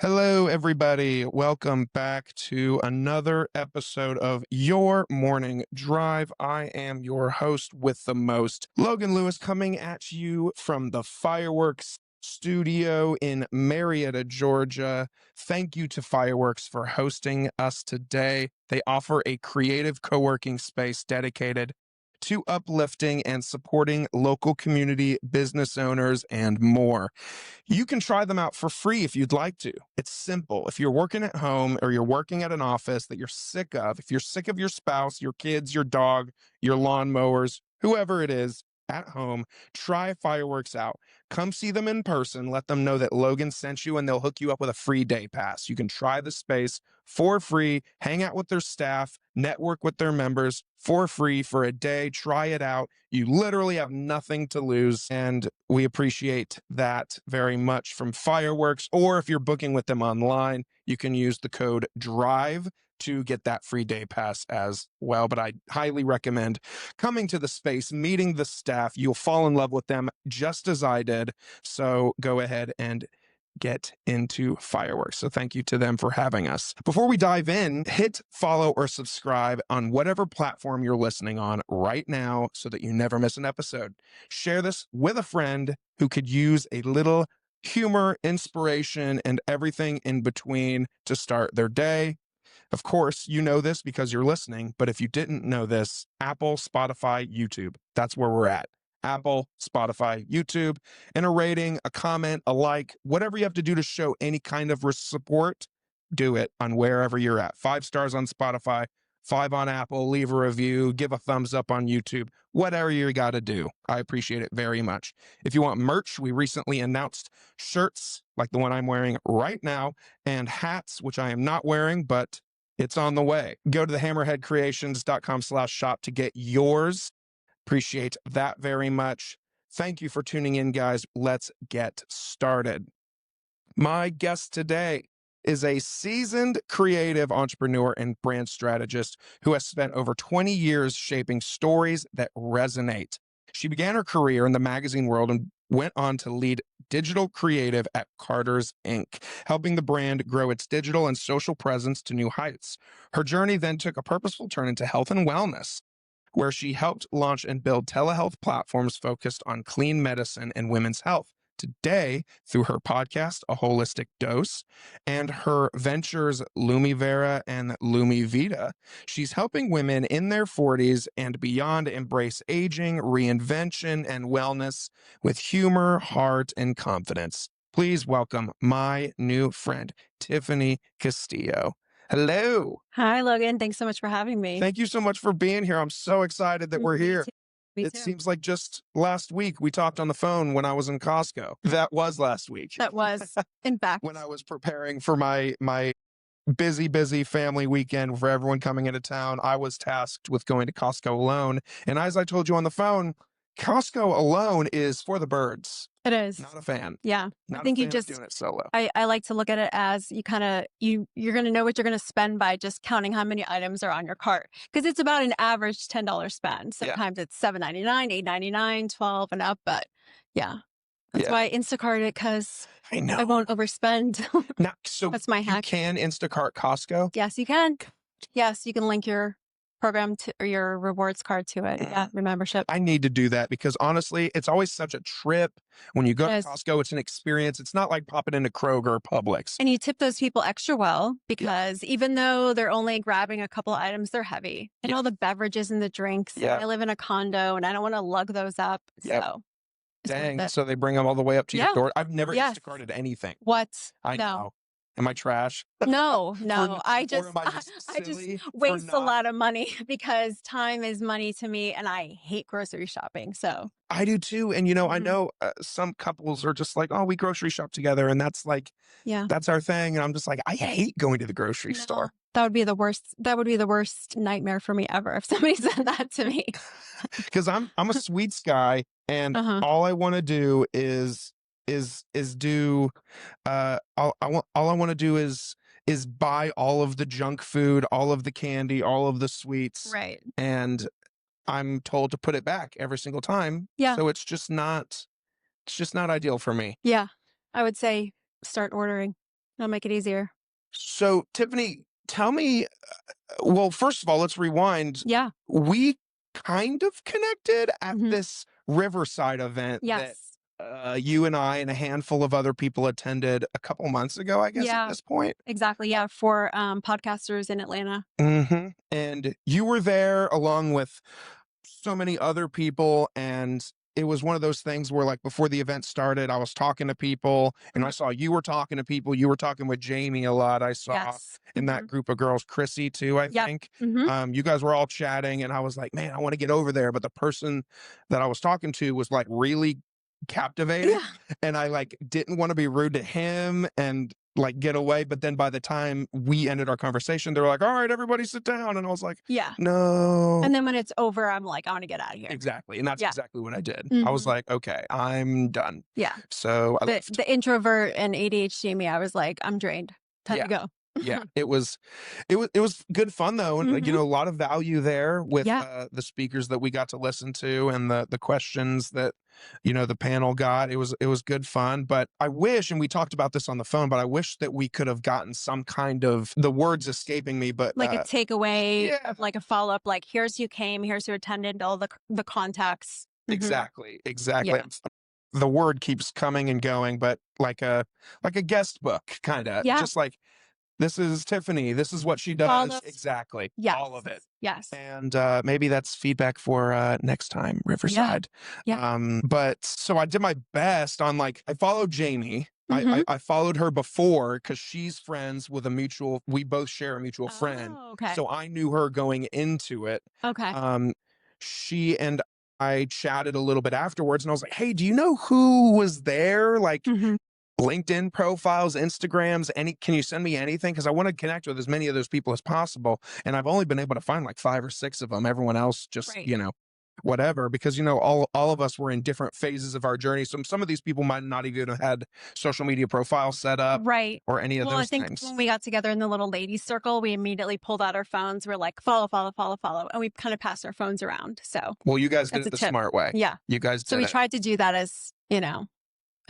Hello, everybody. Welcome back to another episode of Your Morning Drive. I am your host with the most, Logan Lewis, coming at you from the Fireworks studio in Marietta, Georgia. Thank you to Fireworks for hosting us today. They offer a creative co-working space dedicated to uplifting and supporting local community business owners and more. You can try them out for free if you'd like to. It's simple. If you're working at home or you're working at an office that you're sick of, if you're sick of your spouse, your kids, your dog, your lawnmowers, whoever it is at home, try Fireworks out. Come see them in person. Let them know that Logan sent you and they'll hook you up with a free day pass. You can try the space for free, hang out with their staff, network with their members for free for a day. Try it out. You literally have nothing to lose, and we appreciate that very much from Fireworks. Or if you're booking with them online, you can use the code DRIVE to get that free day pass as well. But I highly recommend coming to the space, meeting the staff. You'll fall in love with them just as I did. So go ahead and get into Fireworks. So thank you to them for having us. Before we dive in, hit follow or subscribe on whatever platform you're listening on right now so that you never miss an episode. Share this with a friend who could use a little humor, inspiration, and everything in between to start their day. Of course, you know this because you're listening, but if you didn't know this, Apple, Spotify, YouTube, that's where we're at. Apple, Spotify, YouTube, and a rating, a comment, a like, whatever you have to do to show any kind of support, do it on wherever you're at. 5 stars on Spotify, 5 on Apple, leave a review, give a thumbs up on YouTube, whatever you got to do. I appreciate it very much. If you want merch, we recently announced shirts like the one I'm wearing right now and hats, which I am not wearing, but it's on the way. Go to thehammerheadcreations.com/shop to get yours. Appreciate that very much. Thank you for tuning in, guys. Let's get started. My guest today is a seasoned creative entrepreneur and brand strategist who has spent over 20 years shaping stories that resonate. She began her career in the magazine world and went on to lead digital creative at Carter's Inc., helping the brand grow its digital and social presence to new heights. Her journey then took a purposeful turn into health and wellness, where she helped launch and build telehealth platforms focused on clean medicine and women's health. Today, through her podcast, A Holistic Dose, and her ventures, Lumivera and Lumivita, she's helping women in their 40s and beyond embrace aging, reinvention, and wellness with humor, heart, and confidence. Please welcome my new friend, Tiffany Castillo. Hello. Hi, Logan. Thanks so much for having me. Thank you so much for being here. I'm so excited that we're here. Me It too. seems like just last week we talked on the phone when I was in Costco. That was last week. That was, in fact, When I was preparing for my busy family weekend for everyone coming into town, I was tasked with going to Costco alone. And as I told you on the phone, Costco alone is for the birds. it is. Not a fan. Yeah. Not I think a you fan of just, doing it solo. I like to look at it as you're going to know what you're going to spend by just counting how many items are on your cart. Because it's about an average $10 spend. Yeah. Sometimes it's $7.99, $8.99, $12 and up. But yeah, that's Yeah. why I Instacart it, because I know. I won't overspend. Now, so That's my you hack. can Instacart Costco? Yes, you can. Yes, you can link your program to or your rewards card to it. Yeah, your membership. I need to do that because honestly, it's always such a trip. When you go to Yes. Costco, it's an experience. It's not like popping into Kroger or Publix. And you tip those people extra well because even though they're only grabbing a couple of items, they're heavy. And all the beverages and the drinks. Yeah. I live in a condo and I don't want to lug those up. Yep. So it's worth Dang. it. So they bring them all the way up to your Yeah. door. I've never Yes. Instacarted anything. What? I No. know. Am I trash? No, no. Or I am just I just I just silly for waste a not- lot of money because time is money to me and I hate grocery shopping. So I do too. And I Mhm. know some couples are just like, oh, we grocery shop together. And that's like, yeah. that's our thing. And I'm just like, I hate going to the grocery No, store. that would be the worst. That would be the worst nightmare for me ever if somebody said that to me. Because I'm a sweets guy, and Uh-huh. all I want to do is do all I want to do is buy all of the junk food, all of the candy, all of the sweets, Right. and I'm told to put it back every single time. Yeah. So it's just not ideal for me. Yeah. I would say start ordering. It'll make it easier. So, Tiffany, tell me, well, first of all, let's rewind. Yeah. We kind of connected at Mhm. this Riverside event that Yes. you and I and a handful of other people attended a couple months ago, I guess, at Yeah. this point. Exactly. Yeah. For podcasters in Atlanta. And you were there along with so many other people. And it was one of those things where, like, before the event started, I was talking to people and I Mhm. saw you were talking to people. You were talking with Jamie a lot. I saw Yes. in that group of girls, Chrissy, too, I Yep. think. Hmm. You guys were all chatting, and I was like, man, I want to get over there. But the person that I was talking to was like really captivating. Yeah. And I like didn't want to be rude to him and like get away. But then by the time we ended our conversation, they were like, all right, everybody sit down. And I was like, Yeah. no. And then when it's over, I'm like, I want to get out of here. Exactly. And that's Yeah. exactly what I did. I was Hmm. like, okay, I'm done. Yeah. So I The left. the introvert and ADHD me, I was like, I'm drained. Time Yeah. to go. Yeah. It was good fun though. And Hmm. a lot of value there with Yeah. the speakers that we got to listen to and the questions that, the panel got. It was good fun. But I wish, and we talked about this on the phone, but I wish that we could have gotten some kind of the words escaping me, but Like a takeaway, yeah. like a follow up, like here's who came, here's who attended, all the contacts. Hmm. Exactly, exactly. Yeah. The word keeps coming and going, but like a guest book, kind of Yeah. just like this is Tiffany. This is what she All does. those. Exactly, Yes. all of it. Yes. And maybe that's feedback for next time, Yeah. Riverside. Yeah. But so I did my best on like I followed Jamie. I, Hmm. I, I followed her before because she's friends with a mutual. We both share a mutual friend, Oh, okay. so I knew her going into it. Okay. Um, she and I chatted a little bit afterwards, and I was like, "Hey, do you know who was there? Like Hmm. LinkedIn profiles, Instagrams, can you send me anything? Because I want to connect with as many of those people as possible." And I've only been able to find like 5 or 6 of them. Everyone else just, Right. whatever, because all of us were in different phases of our journey. So some of these people might not even have had social media profiles set up Right. or any of Well, I those think things. when we got together in the little ladies circle, we immediately pulled out our phones. We're like, follow, follow, follow, follow. And we kind of passed our phones around. So Well, you guys did that's it a the tip. smart way. Yeah. You guys So did we it. tried to do that as,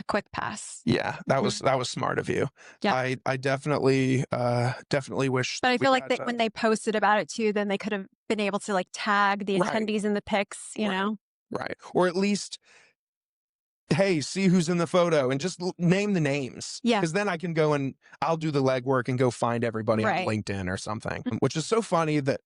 a quick pass. Yeah, that was Mhm. that was smart of you. Yeah. I definitely wish But that I we feel like got that when they posted about it too, then they could have been able to like tag the right, attendees in the pics, right, right, or at least hey, see who's in the photo and just name the names. Yeah. Because then I can go and I'll do the legwork and go find everybody on Right. LinkedIn or something, Mm. which is so funny that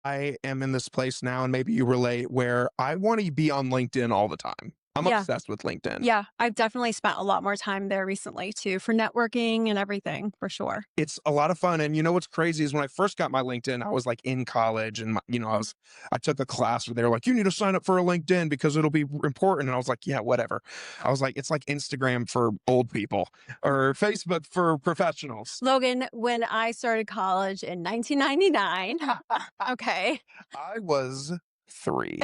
I am in this place now, and maybe you relate, where I want to be on LinkedIn all the time. I'm Yeah. obsessed with LinkedIn. Yeah. I've definitely spent a lot more time there recently too for networking and everything for sure. It's a lot of fun. And what's crazy is when I first got my LinkedIn, I was like in college and I took a class where they were like, you need to sign up for a LinkedIn because it'll be important. And I was like, yeah, whatever. I was like, it's like Instagram for old people or Facebook for professionals. Logan, when I started college in 1999, okay. I was 3.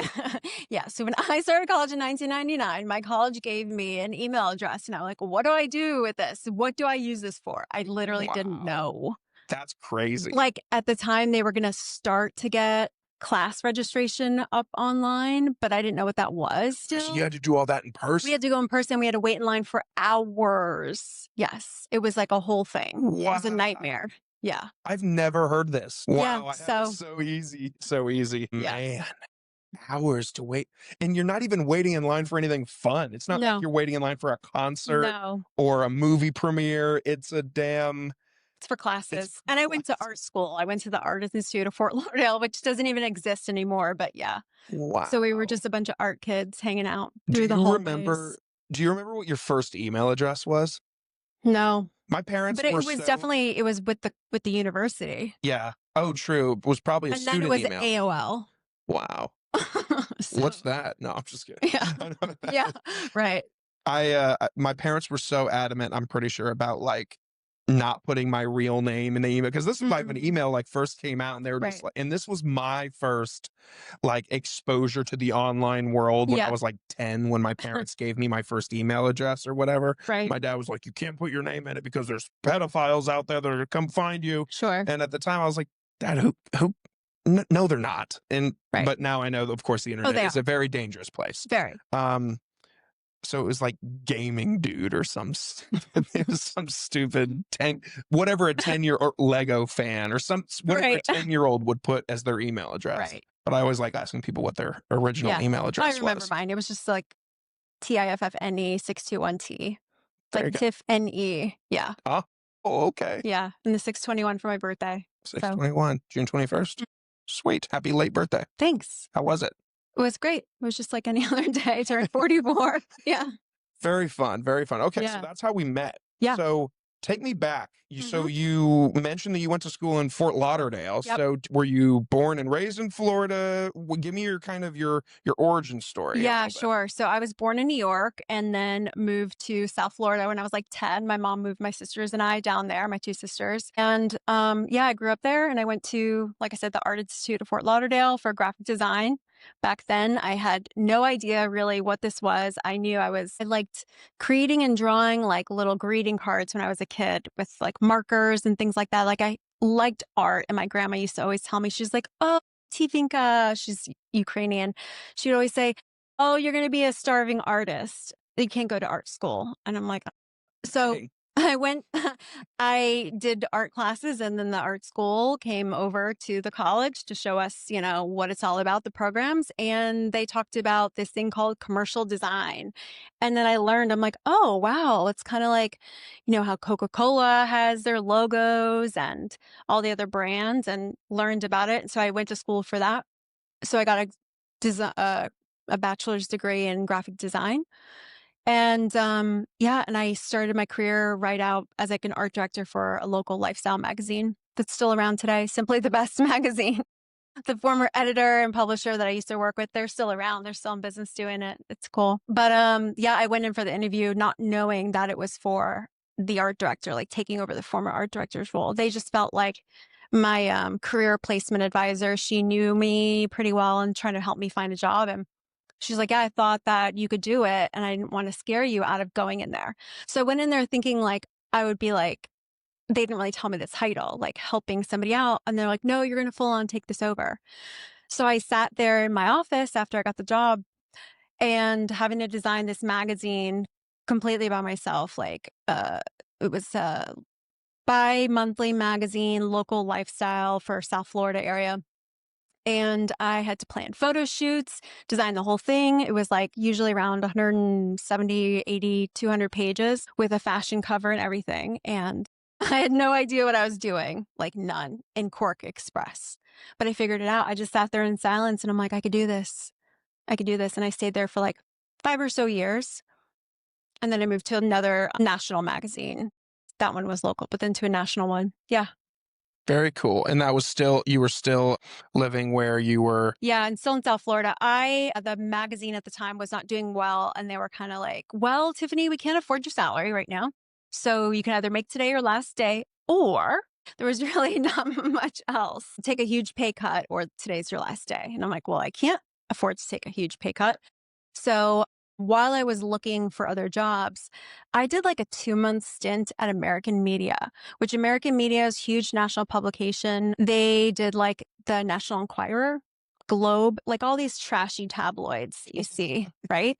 Yeah. So when I started college in 1999, my college gave me an email address and I'm like, what do I do with this? What do I use this for? I literally didn't Wow. know. That's crazy. Like at the time they were going to start to get class registration up online, but I didn't know what that was So still. you had to do all that in We person. had to go in person. We had to wait in line for hours. Yes. It was like a whole thing. It was a Wow. nightmare. Yeah. I've never heard this. Yeah. Wow. I have So, it so easy. So easy. yeah. Man. Hours to wait. And you're not even waiting in line for anything fun. It's not like No, you're waiting in line for a concert no. or a movie premiere. It's a damn It's for classes. And I went to art school. I went to the Art Institute of Fort Lauderdale, which doesn't even exist anymore. But yeah. wow. So we were just a bunch of art kids hanging out Do through the you hallways. remember do you remember what your first email address was? No, My parents but it were was so definitely, it was with the university. yeah. Oh, true. It was probably a And then it student was email. AOL. Wow. So, What's that? No, I'm just kidding. yeah. Yeah. Right. My parents were so adamant, I'm pretty sure, about like not putting my real name in the email because this was like when Mm-mm. email like first came out and they were just Right. like, and this was my first like exposure to the online world when I Yeah. was like 10 when my parents gave me my first email address or whatever. Right. My dad was like, you can't put your name in it because there's pedophiles out there that are gonna come find you. Sure. And at the time I was like, Dad, who no, they're not. And Right. but now I know, of course, the Oh, internet they is are. a very dangerous place. Very. Um, So it was like gaming dude or it was some stupid 10, whatever a 10-year Lego fan or whatever a Right. 10-year-old would put as their email address. Right. But I always like asking people what their original Yeah. email I address remember was. mine. It was just like Tiffne 621T. There Like you go. Tiffne. Yeah. Oh, oh, okay. Yeah. And the 621 for my birthday. So 6/21, June 21st. Sweet. Happy late birthday. thanks. How was it? It was great. It was just like any other day. I turned 44. Yeah. Very fun, very fun. Okay, so Yeah. that's how we met. Yeah. So take me back. So Mhm. you mentioned that you went to school in Fort Lauderdale. Yep. So were you born and raised in Florida? Give me your kind of your origin story a Yeah, little bit. sure. So I was born in New York and then moved to South Florida when I was like 10. My mom moved my sisters and I down there, my two sisters. And yeah, I grew up there and I went to, like I said, the Art Institute of Fort Lauderdale for graphic design. Back then, I had no idea really what this was. I knew I liked creating and drawing like little greeting cards when I was a kid with like markers and things like that. Like I liked art. And my grandma used to always tell me, she's like, oh, Tifinka, she's Ukrainian. She would always say, oh, you're going to be a starving artist. You can't go to art school. And I'm like, so Dang. I went, I did art classes and then the art school came over to the college to show us, what it's all about, the programs. And they talked about this thing called commercial design. And then I learned, I'm like, oh, wow. It's kind of like, how Coca-Cola has their logos and all the other brands and learned about it. So I went to school for that. So I got a bachelor's degree in graphic design. And yeah, and I started my career right out as like an art director for a local lifestyle magazine that's still around today, Simply the Best magazine. The former editor and publisher that I used to work with, they're still around. They're still in business doing it. It's cool. But yeah, I went in for the interview not knowing that it was for the art director, like taking over the former art director's role. They just felt like my career placement advisor, she knew me pretty well and trying to help me find a job. And she's like, yeah, I thought that you could do it. And I didn't want to scare you out of going in there. So I went in there thinking like I would be like, they didn't really tell me the title, like helping somebody out. And they're like, no, you're going to full on take this over. So I sat there in my office after I got the job and having to design this magazine completely by myself. Like, it was a bi-monthly magazine, local lifestyle for South Florida area. And I had to plan photo shoots, design the whole thing. It was like usually around 170, 80, 200 pages with a fashion cover and everything. And I had no idea what I was doing, like none, in Cork Express. But I figured it out. I just sat there in silence and I'm like, I could do this. I could do this. And I stayed there for like 5 or so years. And then I moved to another national magazine. That one was local, but then to a national one. Yeah. Very cool. And you were still living where you were. Yeah, and still in South Florida. The magazine at the time was not doing well. And they were kind of like, well, Tiffany, we can't afford your salary right now. So you can either make today your last day, or there was really not much else. Take a huge pay cut, or today's your last day. And I'm like, well, I can't afford to take a huge pay cut. So while I was looking for other jobs, I did like a 2-month stint at American Media, which American Media is a huge national publication. They did like the National Enquirer, Globe, like all these trashy tabloids you see, right?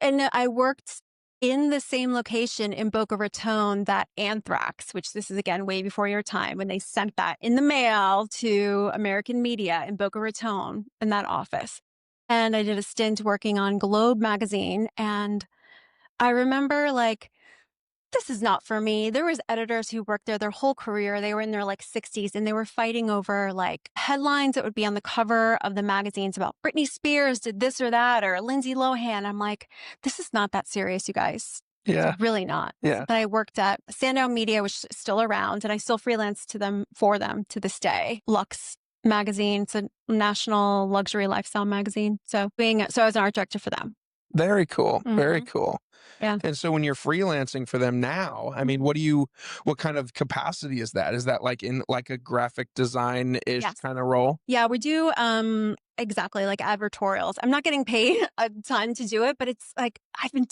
And I worked in the same location in Boca Raton that Anthrax, which this is again way before your time, when they sent that in the mail to American Media in Boca Raton in that office. And I did a stint working on Globe magazine. And I remember like, this is not for me. There was editors who worked there their whole career. They were in their like 60s and they were fighting over like headlines that would be on the cover of the magazines about Britney Spears did this or that, or Lindsay Lohan. I'm like, this is not that serious, you guys. Yeah. It's really not. Yeah. But I worked at Sandown Media, which is still around, and I still freelance for them to this day. Lux magazine. It's a national luxury lifestyle magazine. So I was an art director for them. Very cool. Very cool. Yeah. And so when you're freelancing for them now, I mean, what kind of capacity is that? Is that like in like a graphic design-ish Yes. kind of role? Yeah, we do exactly, like advertorials. I'm not getting paid a ton to do it, but it's like I've been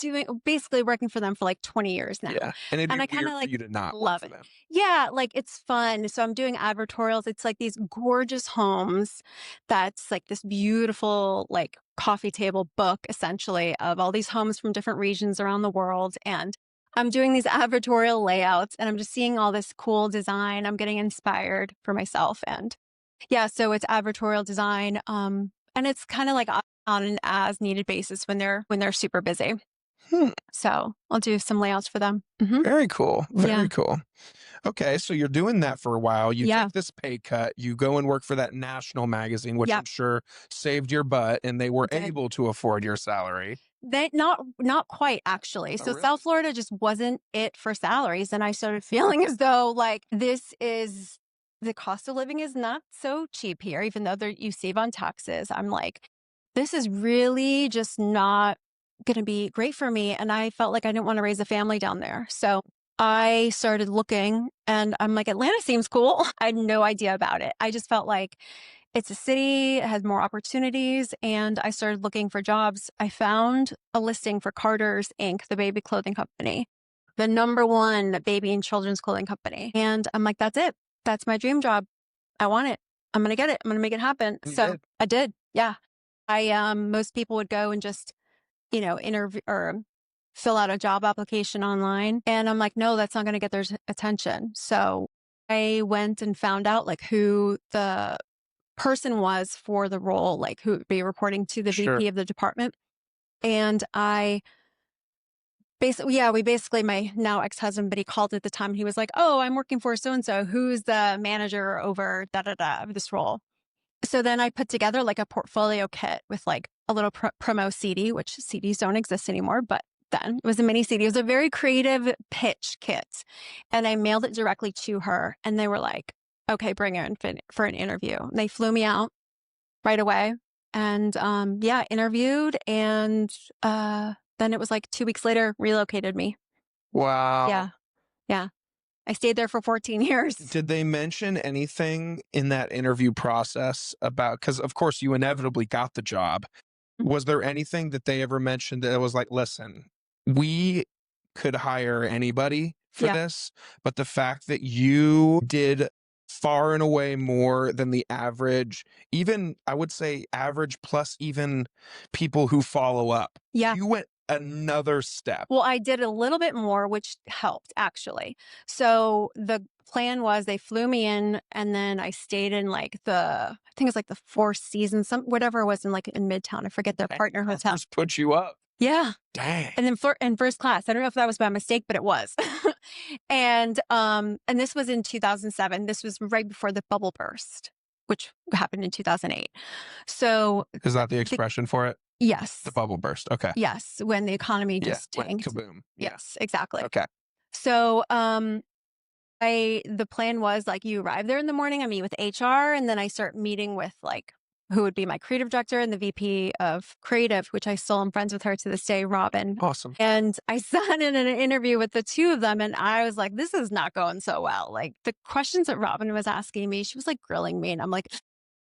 basically working for them for like 20 years now. Yeah. And it'd And be I kind of weird for like you to not work love for it. them. Yeah, like it's fun. So I'm doing advertorials. It's like these gorgeous homes that's like this beautiful, like coffee table book essentially of all these homes from different regions around the world. And I'm doing these advertorial layouts and I'm just seeing all this cool design. I'm getting inspired for myself. And yeah, so it's advertorial design. And it's kind of like on an as needed basis when they're super busy. Hmm. So I'll do some layouts for them. Very cool. Yeah. Very cool. Okay, so you're doing that for a while. You Yeah. take this pay cut, you go and work for that national magazine, which I'm Yep. sure saved your butt, and they were It did. able to afford your salary. They not quite actually. Oh, So really? South Florida just wasn't it for salaries. And I started feeling as though like the cost of living is not so cheap here, even though you save on taxes. I'm like, this is really just not going to be great for me. And I felt like I didn't want to raise a family down there. So I started looking and I'm like, Atlanta seems cool. I had no idea about it. I just felt like it's a city, it has more opportunities, and I started looking for jobs. I found a listing for Carter's Inc., the baby clothing company, the number one baby and children's clothing company. And I'm like, that's it. That's my dream job. I want it. I'm going to get it. I'm going to make it happen. You So did. I did. Yeah. Most people would go and just, interview or fill out a job application online. And I'm like, no, that's not going to get their attention. So I went and found out like who the person was for the role, like who would be reporting to the Sure. VP of the department. And we basically, my now ex-husband, but he called at the time and he was like, oh, I'm working for so-and-so. Who's the manager over of this role? So then I put together like a portfolio kit with like a little promo CD, which CDs don't exist anymore, but then it was a mini CD. It was a very creative pitch kit. And I mailed it directly to her and they were like, okay, bring her in for an interview. And they flew me out right away and interviewed. And then it was like 2 weeks later, relocated me. Wow. Yeah. Yeah. I stayed there for 14 years. Did they mention anything in that interview process about, because of course you inevitably got the job. Was there anything that they ever mentioned that was like, listen, we could hire anybody for Yeah. this, but the fact that you did far and away more than the average, even I would say average plus even people who follow up, Yeah. you went another step. Well, I did a little bit more, which helped actually. So the plan was they flew me in and then I stayed in like I think it was like the Four Seasons, whatever it was in Midtown. I forget their partner hotel. Just put you up. Yeah. Dang. And then in first class. I don't know if that was by mistake, but it was. And this was in 2007. This was right before the bubble burst, which happened in 2008. So Is that the expression for it? yes. The bubble burst. Okay. Yes, when the economy Yeah. just Went tanked. kaboom. Yeah. Yes, exactly. Okay. So the plan was like you arrive there in the morning, I meet with HR, and then I start meeting with like who would be my creative director and the VP of creative, which I still am friends with her to this day, Robin. Awesome. And I sat in an interview with the two of them and I was like, this is not going so well. Like the questions that Robin was asking me, she was like grilling me and I'm like,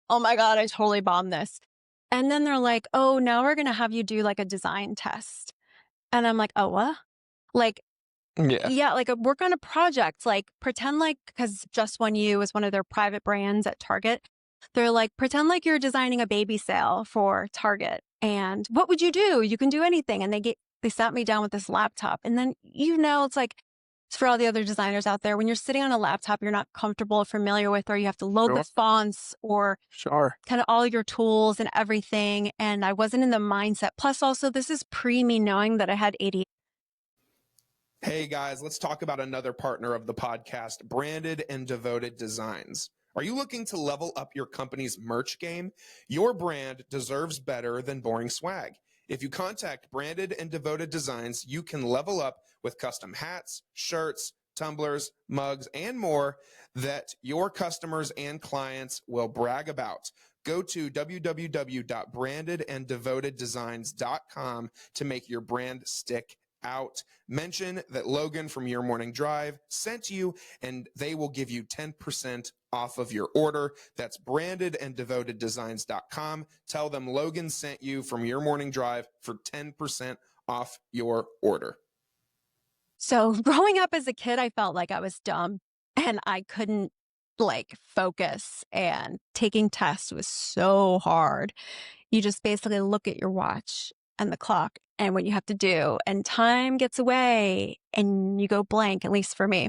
oh my God, I totally bombed this. And then they're like, oh, now we're going to have you do like a design test. And I'm like, oh, what? Like, yeah, like work on a project, like pretend like, because Just One You is one of their private brands at Target. They're like, pretend like you're designing a baby sale for Target. And what would you do? You can do anything. And they sat me down with this laptop. And then, it's like, it's for all the other designers out there. When you're sitting on a laptop you're not comfortable or familiar with, or you have to load the fonts or kind of all your tools and everything. And I wasn't in the mindset. Plus, also, this is pre me knowing that I had ADHD. Hey guys, let's talk about another partner of the podcast, Branded and Devoted Designs. Are you looking to level up your company's merch game? Your brand deserves better than boring swag. If you contact Branded and Devoted Designs, you can level up with custom hats, shirts, tumblers, mugs, and more that your customers and clients will brag about. Go to www.brandedanddevoteddesigns.com to make your brand stick out. Mention that Logan from Your Morning Drive sent you, and they will give you 10% off of your order. That's brandedandDevotedDesigns.com. Tell them Logan sent you from Your Morning Drive for 10% off your order. So growing up as a kid, I felt like I was dumb and I couldn't focus, and taking tests was so hard. You just basically look at your watch and the clock and what you have to do, and time gets away and you go blank, at least for me.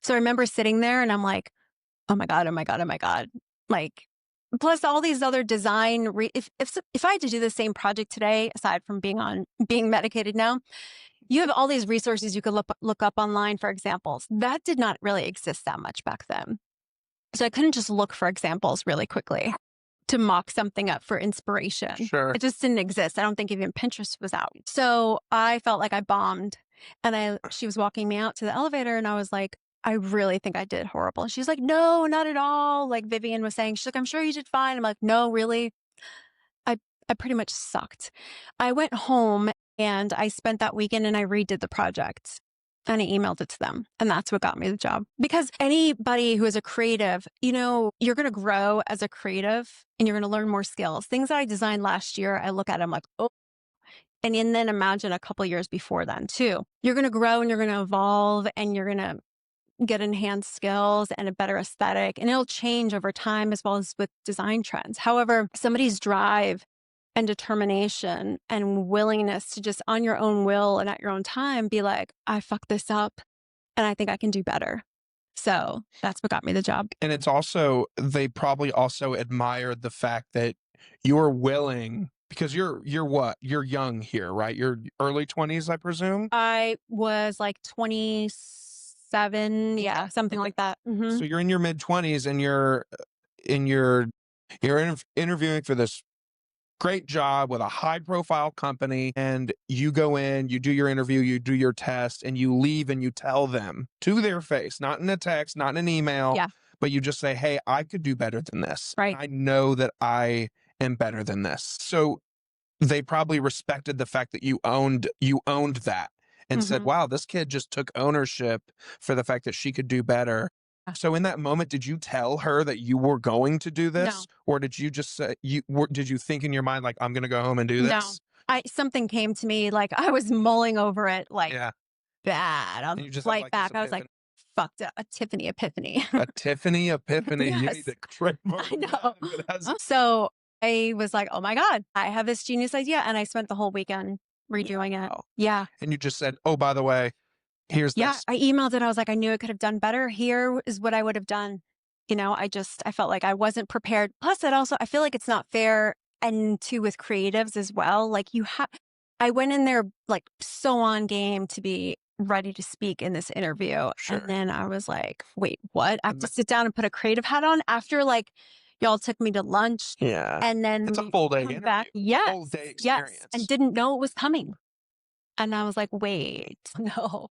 So I remember sitting there and I'm like, oh my God, oh my God, oh my God. Like, plus all these other design, if I had to do the same project today, aside from being medicated now, you have all these resources you could look up online for examples. That did not really exist that much back then. So I couldn't just look for examples really quickly to mock something up for inspiration. Sure. It just didn't exist. I don't think even Pinterest was out. So I felt like I bombed, and she was walking me out to the elevator and I was like, I really think I did horrible. And she's like, no, not at all. Like Vivian was saying, she's like, I'm sure you did fine. I'm like, no, really. I pretty much sucked. I went home and I spent that weekend and I redid the project and I emailed it to them. And that's what got me the job. Because anybody who is a creative, you're going to grow as a creative and you're going to learn more skills. Things that I designed last year, I look at them like, oh, and then imagine a couple years before then too. You're going to grow and you're going to evolve and you're going to get enhanced skills and a better aesthetic, and it'll change over time as well as with design trends. However, somebody's drive and determination and willingness to just on your own will and at your own time be like, I fucked this up and I think I can do better. So that's what got me the job. And it's also, they probably also admired the fact that you're willing, because you're what? You're young here, right? You're early 20s, I presume? I was like 27, yeah, something like that. So you're in your mid 20s and you're interviewing for this great job with a high profile company, and you go in, you do your interview, you do your test, and you leave and you tell them to their face, not in a text, not in an email, Yeah. but you just say, hey, I could do better than this. Right. I know that I am better than this. So they probably respected the fact that you owned that and said, wow, this kid just took ownership for the fact that she could do better. So in that moment, did you tell her that you were going to do this? No. Or did you just say, did you think in your mind, like, I'm going to go home and do this? No. Something came to me, like I was mulling over it, like bad. On And you just flight had, back, I was like, fucked up. A Tiffany epiphany. a Tiffany epiphany. Yes. You need to trademark I know. that. So I was like, oh my God, I have this genius idea. And I spent the whole weekend redoing it. Yeah. And you just said, oh, by the way, here's this. I emailed it. I was like, I knew it could have done better. Here is what I would have done. I felt like I wasn't prepared. Plus I feel like it's not fair. And too, with creatives as well. Like I went in there like so on game to be ready to speak in this interview. Sure. And then I was like, wait, what? I have to sit down and put a creative hat on after y'all took me to lunch. Yeah. And then it's a full day interview. Back. Yes. Full day experience. Yes. And didn't know it was coming. And I was like, wait, no.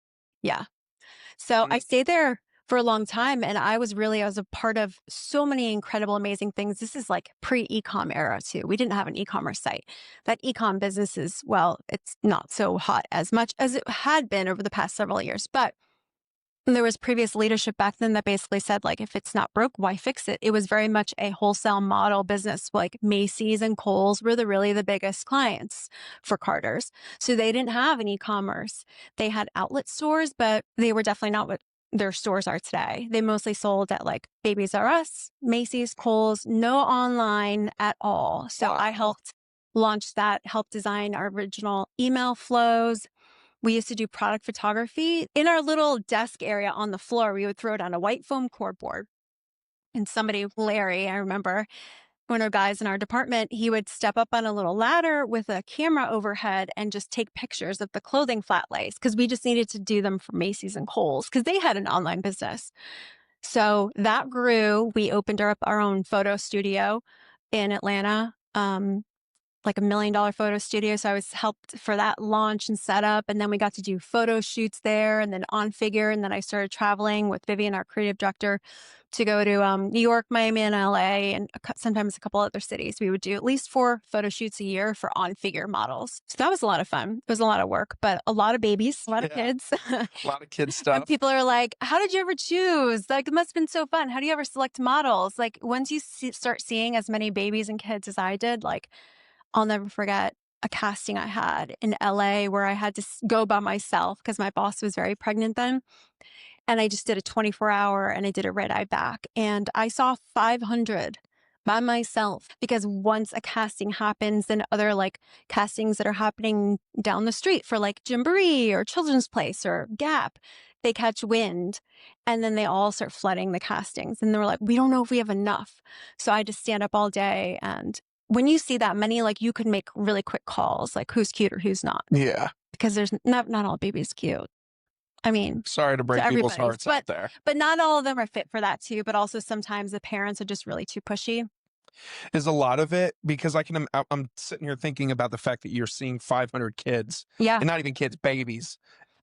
Yeah. So I stayed there for a long time, and I was a part of so many incredible, amazing things. This is like pre-ecom era too. We didn't have an e-commerce site. That ecom business is, well, it's not so hot as much as it had been over the past several years, but there was previous leadership back then that basically said, like, if it's not broke, why fix it? It was very much a wholesale model business. Like Macy's and Kohl's were really the biggest clients for Carter's. So they didn't have an e-commerce. They had outlet stores, but they were definitely not what their stores are today. They mostly sold at like Babies R Us, Macy's, Kohl's, no online at all. So I helped launch that, helped design our original email flows. We used to do product photography. In our little desk area on the floor, we would throw down a white foam cordboard. And Larry, I remember, one of our guys in our department, he would step up on a little ladder with a camera overhead and just take pictures of the clothing flat lays, because we just needed to do them for Macy's and Kohl's because they had an online business. So that grew. We opened up our own photo studio in Atlanta. like $1 million photo studio. So I was helped for that launch and setup. And then we got to do photo shoots there and then on figure. And then I started traveling with Vivian, our creative director, to go to New York, Miami, and LA, and sometimes a couple other cities. We would do at least 4 photo shoots a year for on figure models. So that was a lot of fun. It was a lot of work, but a lot of babies, a lot of kids. A lot of kid And stuff. people are like, how did you ever choose? Like, it must have been so fun. How do you ever select models? Like, once you start seeing as many babies and kids as I did, like, I'll never forget a casting I had in LA where I had to go by myself because my boss was very pregnant then. And I just did a 24-hour and I did a red eye back. And I saw 500 by myself because once a casting happens, then other like castings that are happening down the street for like Gymboree or Children's Place or Gap, they catch wind and then they all start flooding the castings. And they're like, we don't know if we have enough. So I just stand up all day. And when you see that many, like you could make really quick calls, like who's cute or who's not. Yeah. Because there's not all babies cute. I mean, sorry to break people's hearts out there, but not all of them are fit for that too. But also sometimes the parents are just really too pushy. Is a lot of it because I'm sitting here thinking about the fact that you're seeing 500 kids. Yeah. And not even kids, babies.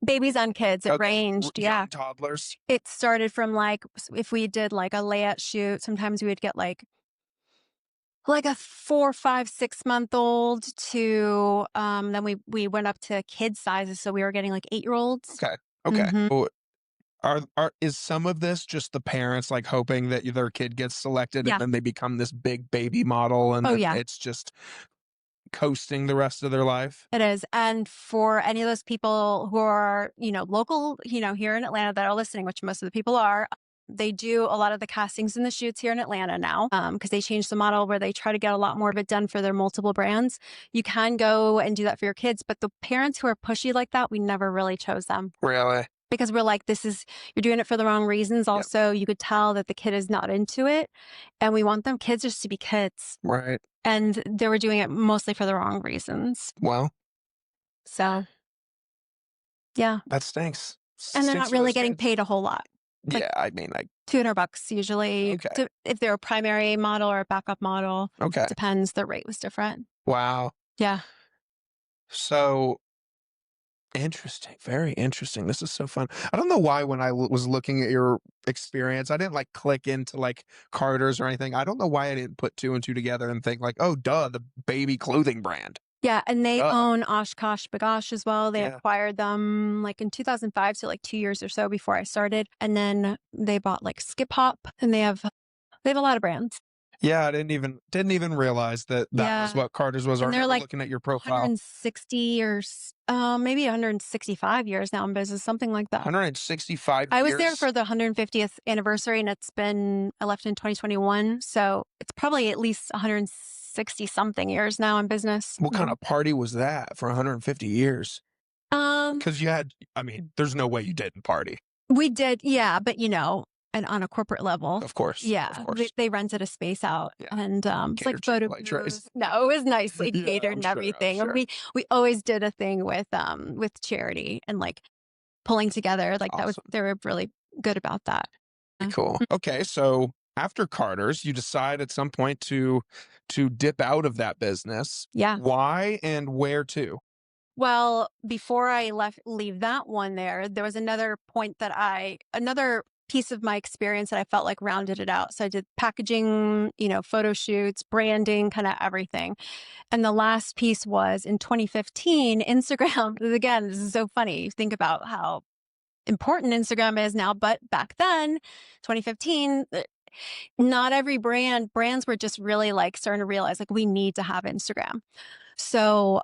Babies and kids. It ranged. Young toddlers. It started from like, if we did like a layout shoot, sometimes we would get like a 4, 5, 6-month-old to, then we went up to kid sizes. So we were getting like 8-year-olds. Okay. Mm-hmm. Is some of this just the parents like hoping that their kid gets selected and then they become this big baby model and it's just coasting the rest of their life? It is. And for any of those people who are, local, here in Atlanta that are listening, which most of the people are, they do a lot of the castings and the shoots here in Atlanta now because they changed the model where they try to get a lot more of it done for their multiple brands. You can go and do that for your kids, but the parents who are pushy like that, we never really chose them. Really? Because we're like, you're doing it for the wrong reasons. Also, you could tell that the kid is not into it. And we want them kids just to be kids. Right. And they were doing it mostly for the wrong reasons. Well. So, yeah. That stinks. And they're not really getting paid a whole lot. Like, yeah, I mean, like $200 usually. Okay. If they're a primary model or a backup model. Okay. Depends. The rate was different. Wow. Yeah. So interesting. Very interesting. This is so fun. I don't know why when I was looking at your experience, I didn't like click into like Carter's or anything. I don't know why I didn't put 2 and 2 together and think like, oh, duh, the baby clothing brand. Yeah, and they own OshKosh B'gosh as well. They acquired them like in 2005, so like 2 years or so before I started. And then they bought like Skip Hop, and they have a lot of brands. Yeah, I didn't even realize that was what Carter's was. And they're like looking at your profile, 160 or maybe 165 years now in business, something like that. 165 I was there for the 150th anniversary, and I left in 2021, so it's probably at least 160 something years now in business. What kind of party was that for 150 years? Because there's no way you didn't party. We did, yeah, but and on a corporate level. Of course. Yeah. Of course. They rented a space out and it's like photo booths. No, it was nicely catered and everything. Sure. And we always did a thing with charity and like pulling together. Like awesome. they were really good about that. Cool. Okay. So after Carter's, you decide at some point to dip out of that business. Yeah. Why and where to? Well, before I leave that one there was another point another piece of my experience that I felt like rounded it out. So I did packaging, photo shoots, branding, kind of everything. And the last piece was in 2015, Instagram. Again, this is so funny. You think about how important Instagram is now, but back then, 2015, not every brands were just really like starting to realize like we need to have Instagram. So,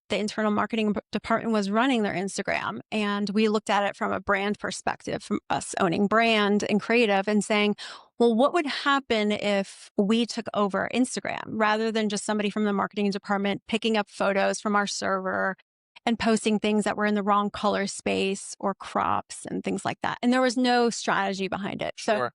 the internal marketing department was running their Instagram, and we looked at it from a brand perspective, from us owning brand and creative and saying, well, what would happen if we took over Instagram rather than just somebody from the marketing department picking up photos from our server and posting things that were in the wrong color space or crops and things like that. And there was no strategy behind it. Sure. So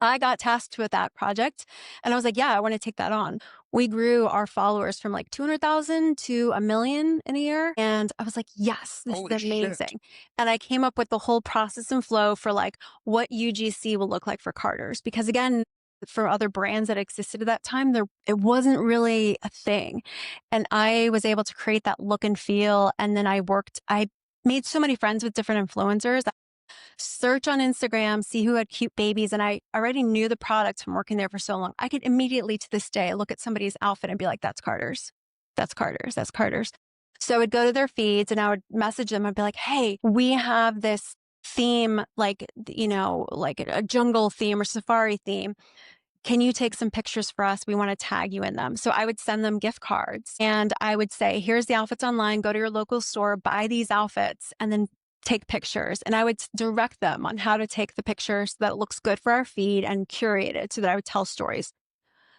I got tasked with that project and I was like, yeah, I want to take that on. We grew our followers from like 200,000 to 1 million in a year. And I was like, yes, this Holy is amazing. shit. And I came up with the whole process and flow for like what UGC will look like for Carter's. Because again, for other brands that existed at that time, it wasn't really a thing. And I was able to create that look and feel. And then I made so many friends with different influencers. Search on Instagram, see who had cute babies. And I already knew the product from working there for so long. I could immediately to this day look at somebody's outfit and be like, that's Carter's. That's Carter's. That's Carter's. So I would go to their feeds and I would message them. I'd be like, hey, we have this theme, like, like a jungle theme or safari theme. Can you take some pictures for us? We want to tag you in them. So I would send them gift cards and I would say, here's the outfits online, go to your local store, buy these outfits, and then take pictures. And I would direct them on how to take the pictures so that it looks good for our feed and curate it so that I would tell stories.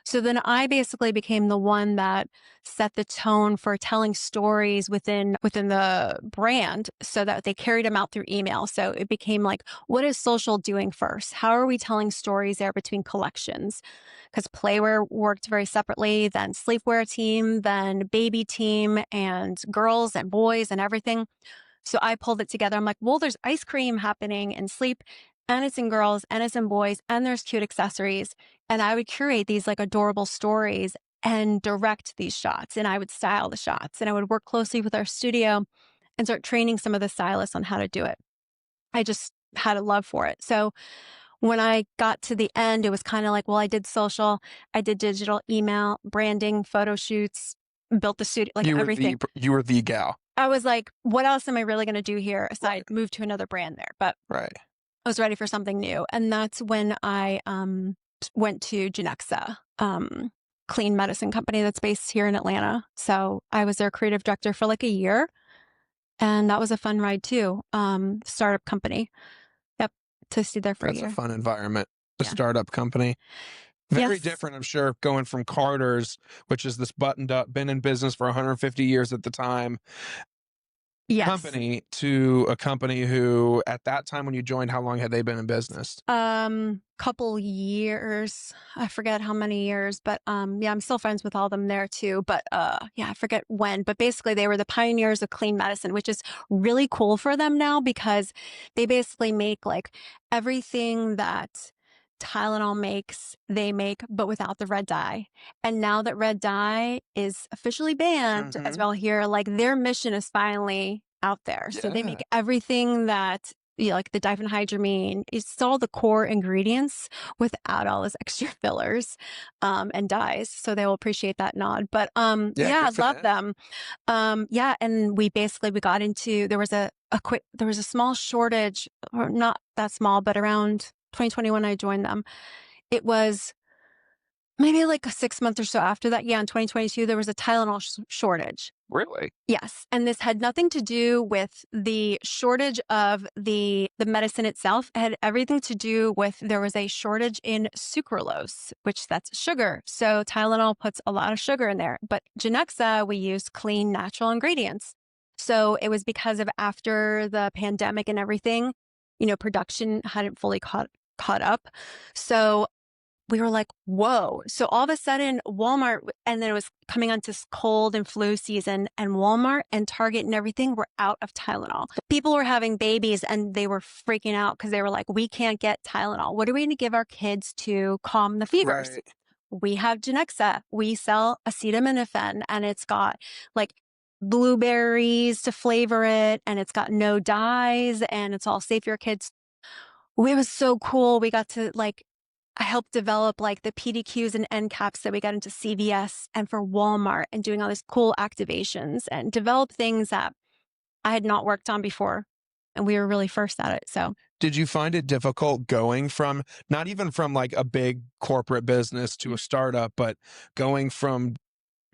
So then I basically became the one that set the tone for telling stories within the brand so that they carried them out through email. So it became like, what is social doing first? How are we telling stories there between collections? Because playwear worked very separately, then sleepwear team, then baby team, and girls and boys and everything. So I pulled it together. I'm like, well, there's ice cream happening in sleep, and it's in girls, and it's in boys, and there's cute accessories. And I would curate these like adorable stories and direct these shots, and I would style the shots, and I would work closely with our studio and start training some of the stylists on how to do it. I just had a love for it. So when I got to the end, it was kind of like, well, I did social, I did digital, email, branding, photo shoots, built the studio, like everything. You were the gal. I was like, what else am I really going to do here aside move to another brand there? But Right. I was ready for something new. And that's when I went to Genexa, clean medicine company that's based here in Atlanta. So I was their creative director for like a year. And that was a fun ride too. Startup company. Yep. To stay there for a year. That's a fun environment. The Yeah. startup company. Very Yes. different, I'm sure, going from Carter's, which is this buttoned up, been in business for 150 years at the time, Yes. company, to a company who, at that time when you joined, how long had they been in business? Couple years. I forget how many years, but yeah, I'm still friends with all of them there too. But yeah, I forget when. But basically they were the pioneers of clean medicine, which is really cool for them now because they basically make like everything that Tylenol makes, they make, but without the red dye. And now that red dye is officially banned as well here, like their mission is finally out there. So they make everything that like the diphenhydramine, it's all the core ingredients without all those extra fillers and dyes. So they will appreciate that nod. But yeah, I love them. Yeah, and we got into there was a small shortage, or not that small, but around 2021 I joined them. It was maybe like 6 months or so after that. Yeah, in 2022 there was a Tylenol shortage. Really? Yes. And this had nothing to do with the shortage of the medicine itself. It had everything to do with there was a shortage in sucralose, which that's sugar. So Tylenol puts a lot of sugar in there. But Genexa, we use clean, natural ingredients. So it was because of after the pandemic and everything, production hadn't fully caught up. So we were like, whoa. So all of a sudden Walmart, and then it was coming onto cold and flu season, and Walmart and Target and everything were out of Tylenol. People were having babies and they were freaking out because they were like, we can't get Tylenol. What are we going to give our kids to calm the fevers? Right. We have Genexa. We sell acetaminophen, and it's got like blueberries to flavor it, and it's got no dyes, and it's all safe for your kids. It was so cool. We got to I helped develop like the PDQs and end caps that we got into CVS and for Walmart, and doing all these cool activations and develop things that I had not worked on before. And we were really first at it. So did you find it difficult going from, not even from like a big corporate business to a startup, but going from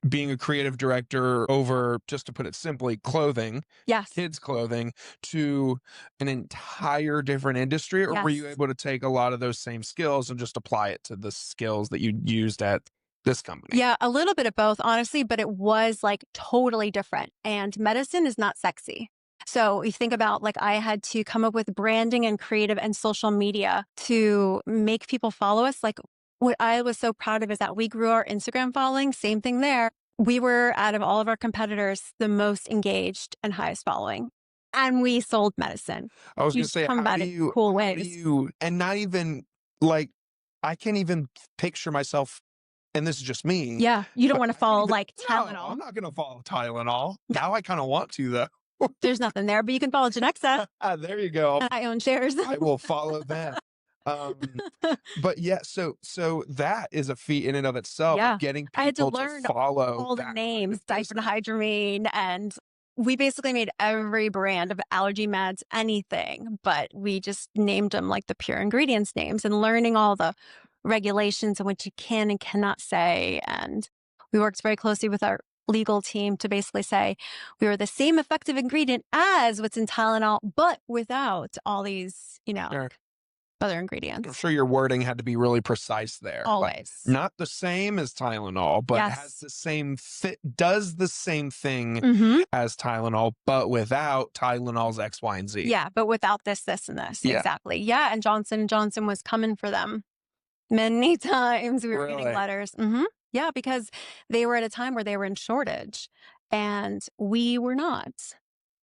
being a creative director over, just to put it simply, clothing, yes, kids clothing, to an entire different industry? Or were you Yes. able to take a lot of those same skills and just apply it to the skills that you used at this company? Yeah, a little bit of both, honestly, but it was like totally different. And medicine is not sexy. So you think about like I had to come up with branding and creative and social media to make people follow us. Like what I was so proud of is that we grew our Instagram following. Same thing there. We were, out of all of our competitors, the most engaged and highest following. And we sold medicine. I was You going to say, come how about do it you, cool how do ways. you, and not even like, I can't even picture myself, and this is just me, Yeah. You don't but want to I can't follow even like no, Tylenol. I'm not gonna follow Tylenol. No, Now I kinda want to, though. there's nothing there, but you can follow Genexa. There you go. And I own shares. I will follow them. Um, but yeah, so that is a feat in and of itself of Yeah. getting I had to people to learn follow all the that kind names, of business. diphenhydramine, and we basically made every brand of allergy meds, anything, but we just named them like the pure ingredients names and learning all the regulations and what you can and cannot say. And we worked very closely with our legal team to basically say we were the same effective ingredient as what's in Tylenol, but without all these, Sure. other I'm ingredients. sure your wording had to be really precise there. Like, Always. not the same as Tylenol, but has Yes. the same fit, does the same thing Mm-hmm. as Tylenol, but without Tylenol's X, Y, and Z. Yeah, but without this, this, and this. Yeah. Exactly. Yeah, and Johnson & Johnson was coming for them many times. We were getting Really? letters. Yeah, because they were at a time where they were in shortage and we were not.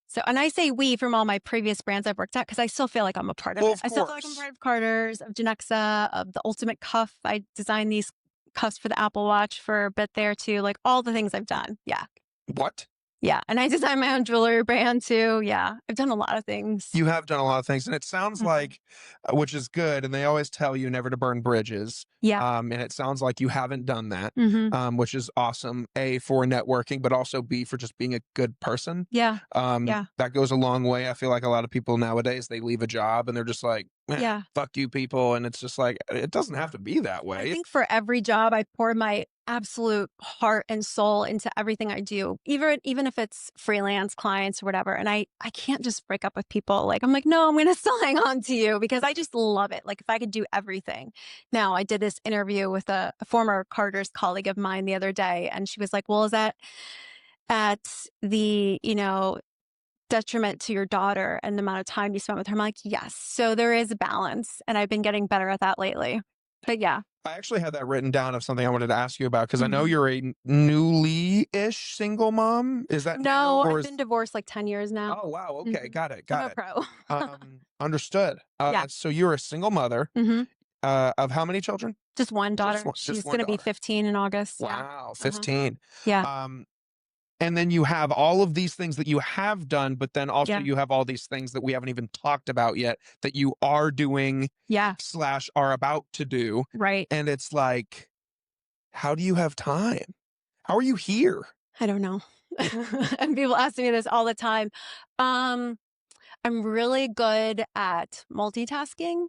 So, and I say we from all my previous brands I've worked at because I still feel like I'm a part of Well, it. of I still feel like I'm course. part of Carter's, of Genexa, of the Ultimate Cuff. I designed these cuffs for the Apple Watch for a bit there too, like all the things I've done. Yeah. What? Yeah. And I designed my own jewelry brand too. Yeah. I've done a lot of things. You have done a lot of things, and it sounds Mhm. like, which is good, and they always tell you never to burn bridges. Yeah. And it sounds like you haven't done that, hmm which is awesome. A, for networking, but also B, for just being a good person. Yeah. Yeah. That goes a long way. I feel like a lot of people nowadays, they leave a job and they're just like, Yeah. fuck you people. And it's just like, it doesn't have to be that I way. think for every job, I pour my absolute heart and soul into everything I do, even if it's freelance clients or whatever. And I can't just break up with people. Like I'm like, no, I'm gonna still hang on to you because I just love it. Like if I could do everything. Now I did this interview with a former Carter's colleague of mine the other day, and she was like, well, is that at the, detriment to your daughter and the amount of time you spent with her? I'm like, yes. So there is a balance. And I've been getting better at that lately. But yeah. I actually had that written down of something I wanted to ask you about because I know Mhm. you're a newly-ish single mom. Is that new, No, or I've is? been divorced like 10 years now. Oh, wow. Okay, Mhm. got it, I'm got a it. pro. Understood. Yeah. So you're a single mother, hmm of how many children? Just one Just daughter. one, just She's one going to be daughter. 15 in August. Yeah. Wow, Uh-huh. 15. Yeah. Um, and then you have all of these things that you have done, but then also Yeah. you have all these things that we haven't even talked about yet that you are doing Yeah. slash are about to do. Right. And it's like, how do you have time? How are you here? I don't know. And people ask me this all the time. Um, I'm really good at multitasking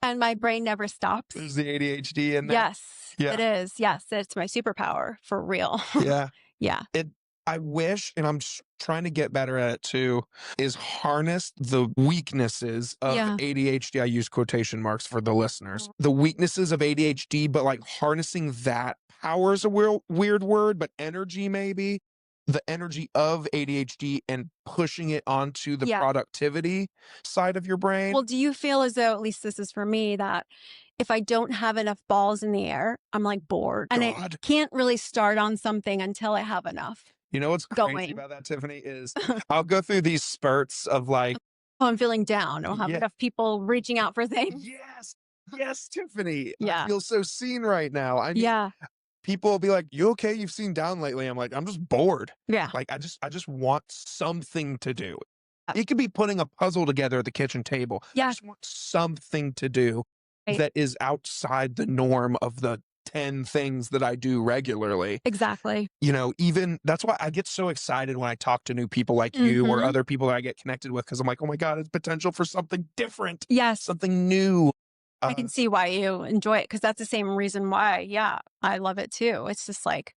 and my brain never stops. There's the ADHD in there. Yes, Yeah. it is. Yes, it's my superpower for real. Yeah. Yeah. It I wish, and I'm trying to get better at it too, is harness the weaknesses of Yeah. ADHD. I use quotation marks for the listeners. The weaknesses of ADHD, but like harnessing that power is a weird word, but energy maybe. The energy of ADHD and pushing it onto the Yeah. productivity side of your brain. Well, do you feel as though, at least this is for me, that if I don't have enough balls in the air, I'm like bored and I God. can't really start on something until I have enough You know what's crazy going? about that, Tiffany, is I'll go through these spurts of like, Oh, I'm feeling down. I don't have yeah, enough people reaching out for things. yes, yes, Tiffany. I Yeah. feel so seen right now. I mean, Yeah. people will be like, "You okay? You've seen down lately." I'm like, I'm just bored. Yeah. Like, I just want something to do. Uh, It could be putting a puzzle together at the kitchen table. I Yeah. just want something to do Right. that is outside the norm of the 10 things that I do regularly. Exactly. Even that's why I get so excited when I talk to new people like you or hmm other people that I get connected with because I'm like, oh my God, it's potential for something different, Yes. something new. I can see why you enjoy it because that's the same reason why, yeah, I love it too. It's just like,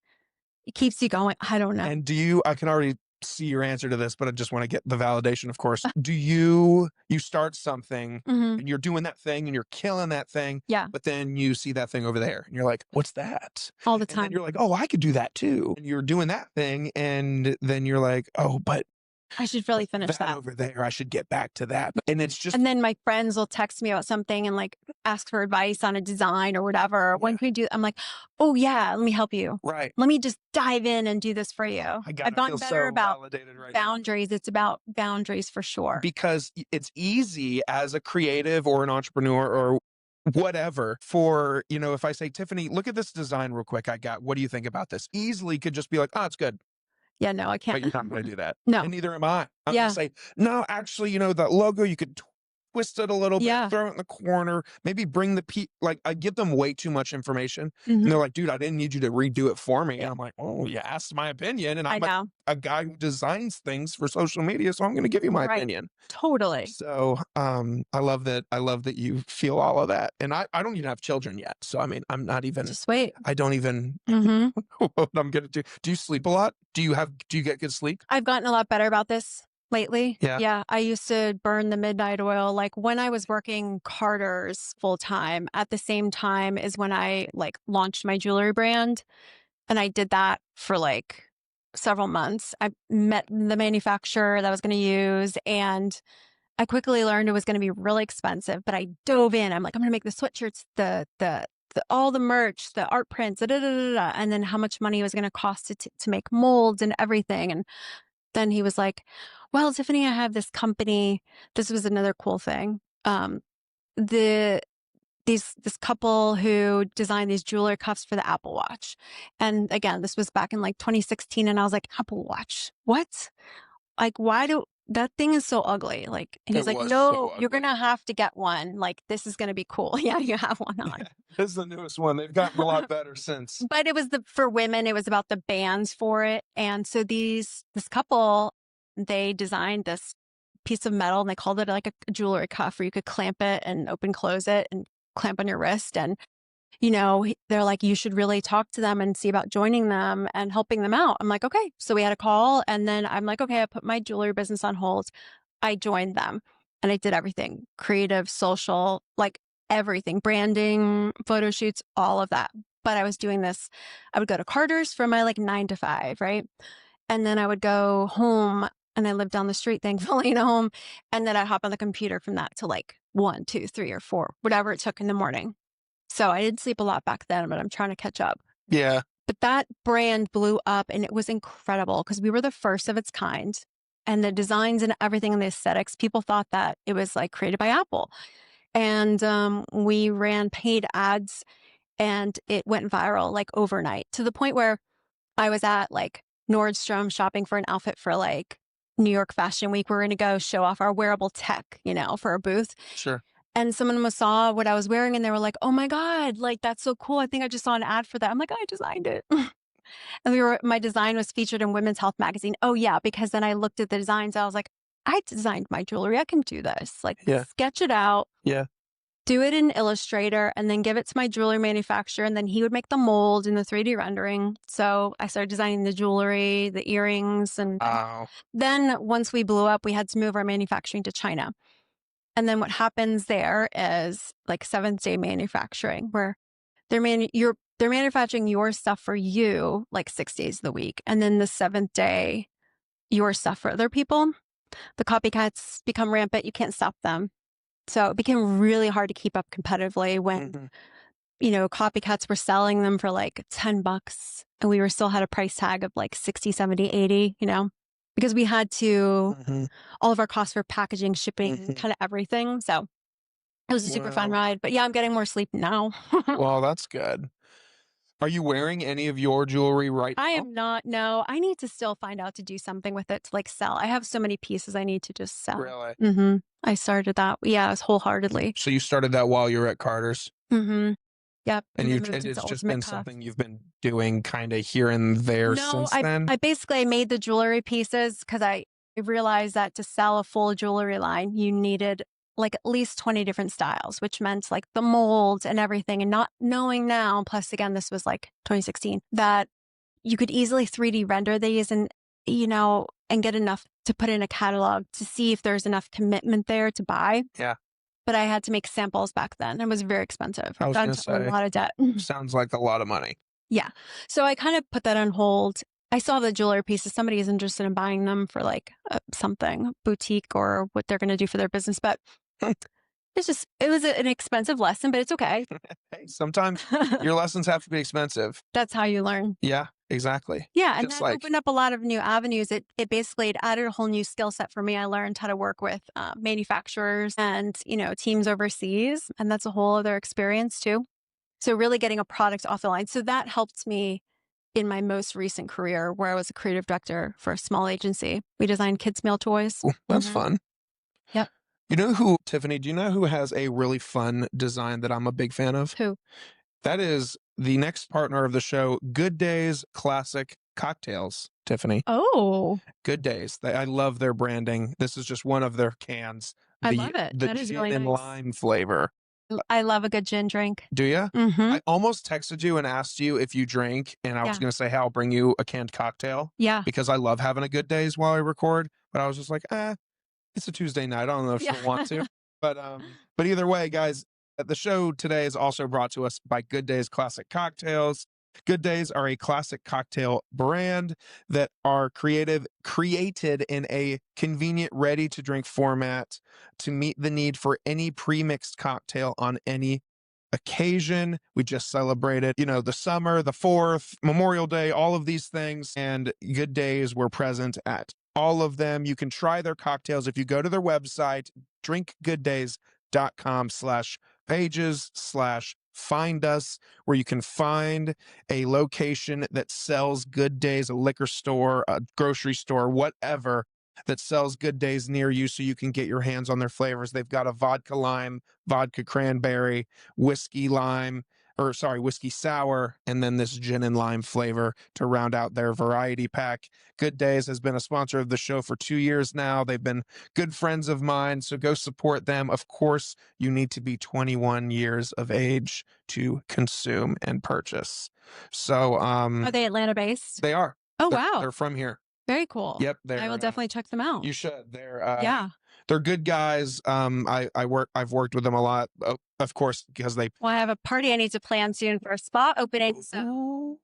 it keeps you going. I don't know. And I can already see your answer to this, but I just want to get the validation, of course. Do you start something hmm and you're doing that thing and you're killing that thing, Yeah. but then you see that thing over there and you're like, what's that? All the And then time. you're like, oh, I could do that too. And you're doing that thing. And then you're like, oh, but I should really finish that that. over there, I should get back to that. And it's just And then my friends will text me about something and like ask for advice on a design or whatever. When Yeah. can we do? I'm like, oh yeah, let me help you. right. Let me just dive in and do this for you. I I've gotta gotten feel better so about validated right now. boundaries. It's about boundaries for sure. Because it's easy as a creative or an entrepreneur or whatever for, if I say, Tiffany, look at this design real quick I got. What do you think about this? Easily could just be like, oh, it's good. Yeah, no, I can't. But you're not going to do that. No. And neither am I. I'm going to Yeah. say, no, actually, the logo, you could twist it a little bit, Yeah. throw it in the corner, maybe bring like I give them way too much information. And Mhm. they're like, dude, I didn't need you to redo it for me. Yeah. And I'm like, oh, you asked my opinion. And I I'm know. a guy who designs things for social media. So I'm going to give you my Right. opinion. Totally. So I love that you feel all of that. And I don't even have children yet. So I mean, Just wait. I don't even Mhm. what I'm gonna do. Do you sleep a lot? Do you get good sleep? I've gotten a lot better about this lately. Yeah. Yeah, I used to burn the midnight oil, like, when I was working Carter's full time, at the same time is when I, like, launched my jewelry brand, and I did that for, like, several months. I met the manufacturer that I was gonna use, and I quickly learned it was gonna be really expensive, but I dove in. I'm like, "I'm gonna make the sweatshirts, the all the merch, the art prints, da da da da da," and then how much money it was gonna cost to make molds and everything, and then he was like, "Well, Tiffany, I have this company." This was another cool thing. The this couple who designed these jeweler cuffs for the Apple Watch. And again, this was back in like 2016 and I was like, "Apple Watch? What? Like why do that thing is so ugly." Like and he's It like, was so "No, you're ugly. going to have to get one. Like this is going to be cool." Yeah, you have one on. Yeah, this is the newest one. They've gotten a lot better since. But it was for women, it was about the bands for it. And so this couple, they designed this piece of metal and they called it like a jewelry cuff where you could clamp it and open close it and clamp on your wrist. And, they're like, "You should really talk to them and see about joining them and helping them out." I'm like, "Okay." So we had a call and then I'm like, "Okay, I put my jewelry business on hold." I joined them and I did everything, creative, social, like everything, branding, photo shoots, all of that. But I was doing this. I would go to Carter's for my like 9 to 5, right? And then I would go home and I lived down the street, thankfully, at home. And then I'd hop on the computer from that to like 1, 2, 3, or 4, whatever it took in the morning. So I did sleep a lot back then, but I'm trying to catch up. Yeah. But that brand blew up and it was incredible because we were the first of its kind. And the designs and everything and the aesthetics, people thought that it was like created by Apple. And we ran paid ads and it went viral like overnight to the point where I was at like Nordstrom shopping for an outfit for like New York Fashion Week. We're going to go show off our wearable tech, for a booth. Sure. And someone saw what I was wearing and they were like, "Oh my God, like that's so cool. I think I just saw an ad for that." I'm like, "I designed it." And my design was featured in Women's Health magazine. Oh yeah, because then I looked at the designs. I was like, "I designed my jewelry. I can do this. Like Yeah. sketch it out, Yeah. do it in Illustrator, and then give it to my jewelry manufacturer. And then he would make the mold and the 3D rendering." So I started designing the jewelry, the earrings. And Wow. then once we blew up, we had to move our manufacturing to China. And then what happens there is like seventh day manufacturing, where they're manufacturing your stuff for you like 6 days of the week. And then the seventh day, your stuff for other people. The copycats become rampant. You can't stop them. So it became really hard to keep up competitively when, Mhm. Copycats were selling them for like $10 and we were still had a price tag of like 60, 70, 80, because we had to, Mhm. all of our costs for packaging, shipping, Mhm. kind of everything. So it was a super fun Wow. ride, but yeah, I'm getting more sleep now. Well, that's good. Are you wearing any of your jewelry right I now? am not. No, I need to still find out to do something with it to like sell. I have so many pieces I need to just sell. Really? I started that. Yeah, wholeheartedly. So you started that while you were at Carter's, Yep. and And then moved and into it's just Ultimate been Cuff. something you've been doing kind of here and there No, since I then? I basically made the jewelry pieces because I realized that to sell a full jewelry line, you needed like at least 20 different styles, which meant like the molds and everything. And not knowing now, plus again, this was like 2016, that you could easily 3D render these and get enough to put in a catalog to see if there's enough commitment there to buy. Yeah. But I had to make samples back then. It was very expensive. I I was got gonna into a say, lot of debt. sounds like a lot of money. Yeah. So I kind of put that on hold. I saw the jewelry pieces. Somebody is interested in buying them for like something boutique or what they're going to do for their business. But it was an expensive lesson, but it's okay. Hey, sometimes your lessons have to be expensive. That's how you learn. Yeah. exactly. Yeah, and Just that like, opened up a lot of new avenues. It basically it added a whole new skill set for me. I learned how to work with manufacturers and teams overseas, and that's a whole other experience too. So really getting a product off the line. So that helped me in my most recent career, where I was a creative director for a small agency. We designed kids' meal toys. ooh, that's Hmm. fun. Yep. You know who, Tiffany, do you know who has a really fun design that I'm a big fan of? Who? That is the next partner of the show, Good Days Classic Cocktails, Tiffany. Oh, Good Days. I love their branding. This is just one of their cans. I The love it. the That is gin really and nice. lime flavor. I love a good gin drink. Do you? Mm-hmm. I almost texted you and asked you if you drink, and I was Yeah. going to say, hey, I'll bring you a canned cocktail Yeah. because I love having a good days while I record. But I was just like, it's a Tuesday night. I don't know if Yeah. she'll want to. But either way, guys, the show today is also brought to us by Good Days Classic Cocktails. Good Days are a classic cocktail brand that are created in a convenient, ready to drink format to meet the need for any pre-mixed cocktail on any occasion. We just celebrated, the summer, the 4th, Memorial Day, all of these things, and Good Days were present at all of them. You can try their cocktails if you go to their website, drinkgooddays.com/pages/find us, where you can find a location that sells Good Days, a liquor store, a grocery store, whatever, that sells Good Days near you so you can get your hands on their flavors. They've got a vodka lime, vodka cranberry, whiskey lime, or sorry, whiskey sour, and then this gin and lime flavor to round out their variety pack. Good Days has been a sponsor of the show for 2 years now. They've been good friends of mine, so go support them. Of course, you need to be 21 years of age to consume and purchase. So, Are they Atlanta based? they are. Oh, They're, wow. they're from here. Very cool. Yep, I will definitely check them out. you should. Yeah. They're good guys. I've worked with them a lot, of course, because they. Well, I have a party I need to plan soon for a spa opening, so Ooh,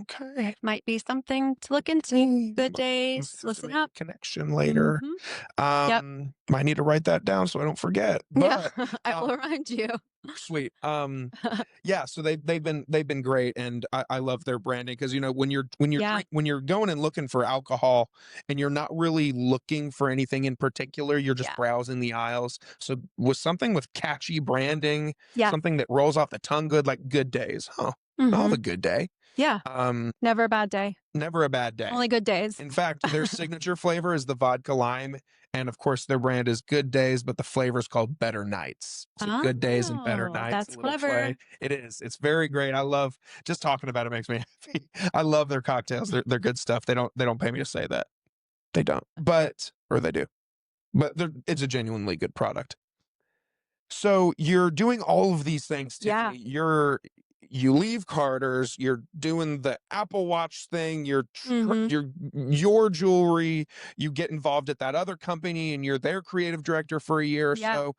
okay. might be something to look into. Good Days. Let's Listen make a up. connection later. Mhm. Yep. I need to write that down so I don't forget. Yeah. But I will um, remind you. sweet. Yeah. So they've been great, and I love their branding because Yeah. when you're going and looking for alcohol, and you're not really looking for anything in particular, you're just Yeah. browsing the aisles. So with something with catchy branding, Yeah. something that rolls off the tongue good, like Good Days. Huh. I'll have Hmm. a good day. Yeah. Never a bad day. Never a bad day. Only good days. In fact, their signature flavor is the vodka lime. And of course, their brand is Good Days, but the flavor is called Better Nights. So Good Days and Better Oh, Nights, a that's little clever. play. It is. It's very great. I love just talking about it makes me happy. I love their cocktails. They're good stuff. They don't pay me to say that. They don't. Or they do. But it's a genuinely good product. So you're doing all of these things, Yeah. Tiffany. You leave Carter's, you're doing the Apple Watch thing, Hmm. your jewelry, you get involved at that other company and you're their creative director for a year or Yeah. so.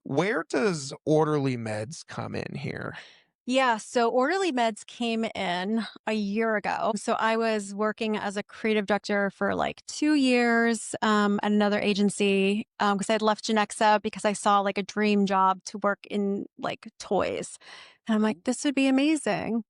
Where does Orderly Meds come in here? Yeah. So Orderly Meds came in a year ago. So I was working as a creative director for like 2 years at another agency because I had left Genexa because I saw like a dream job to work in like toys. And I'm like, this would be amazing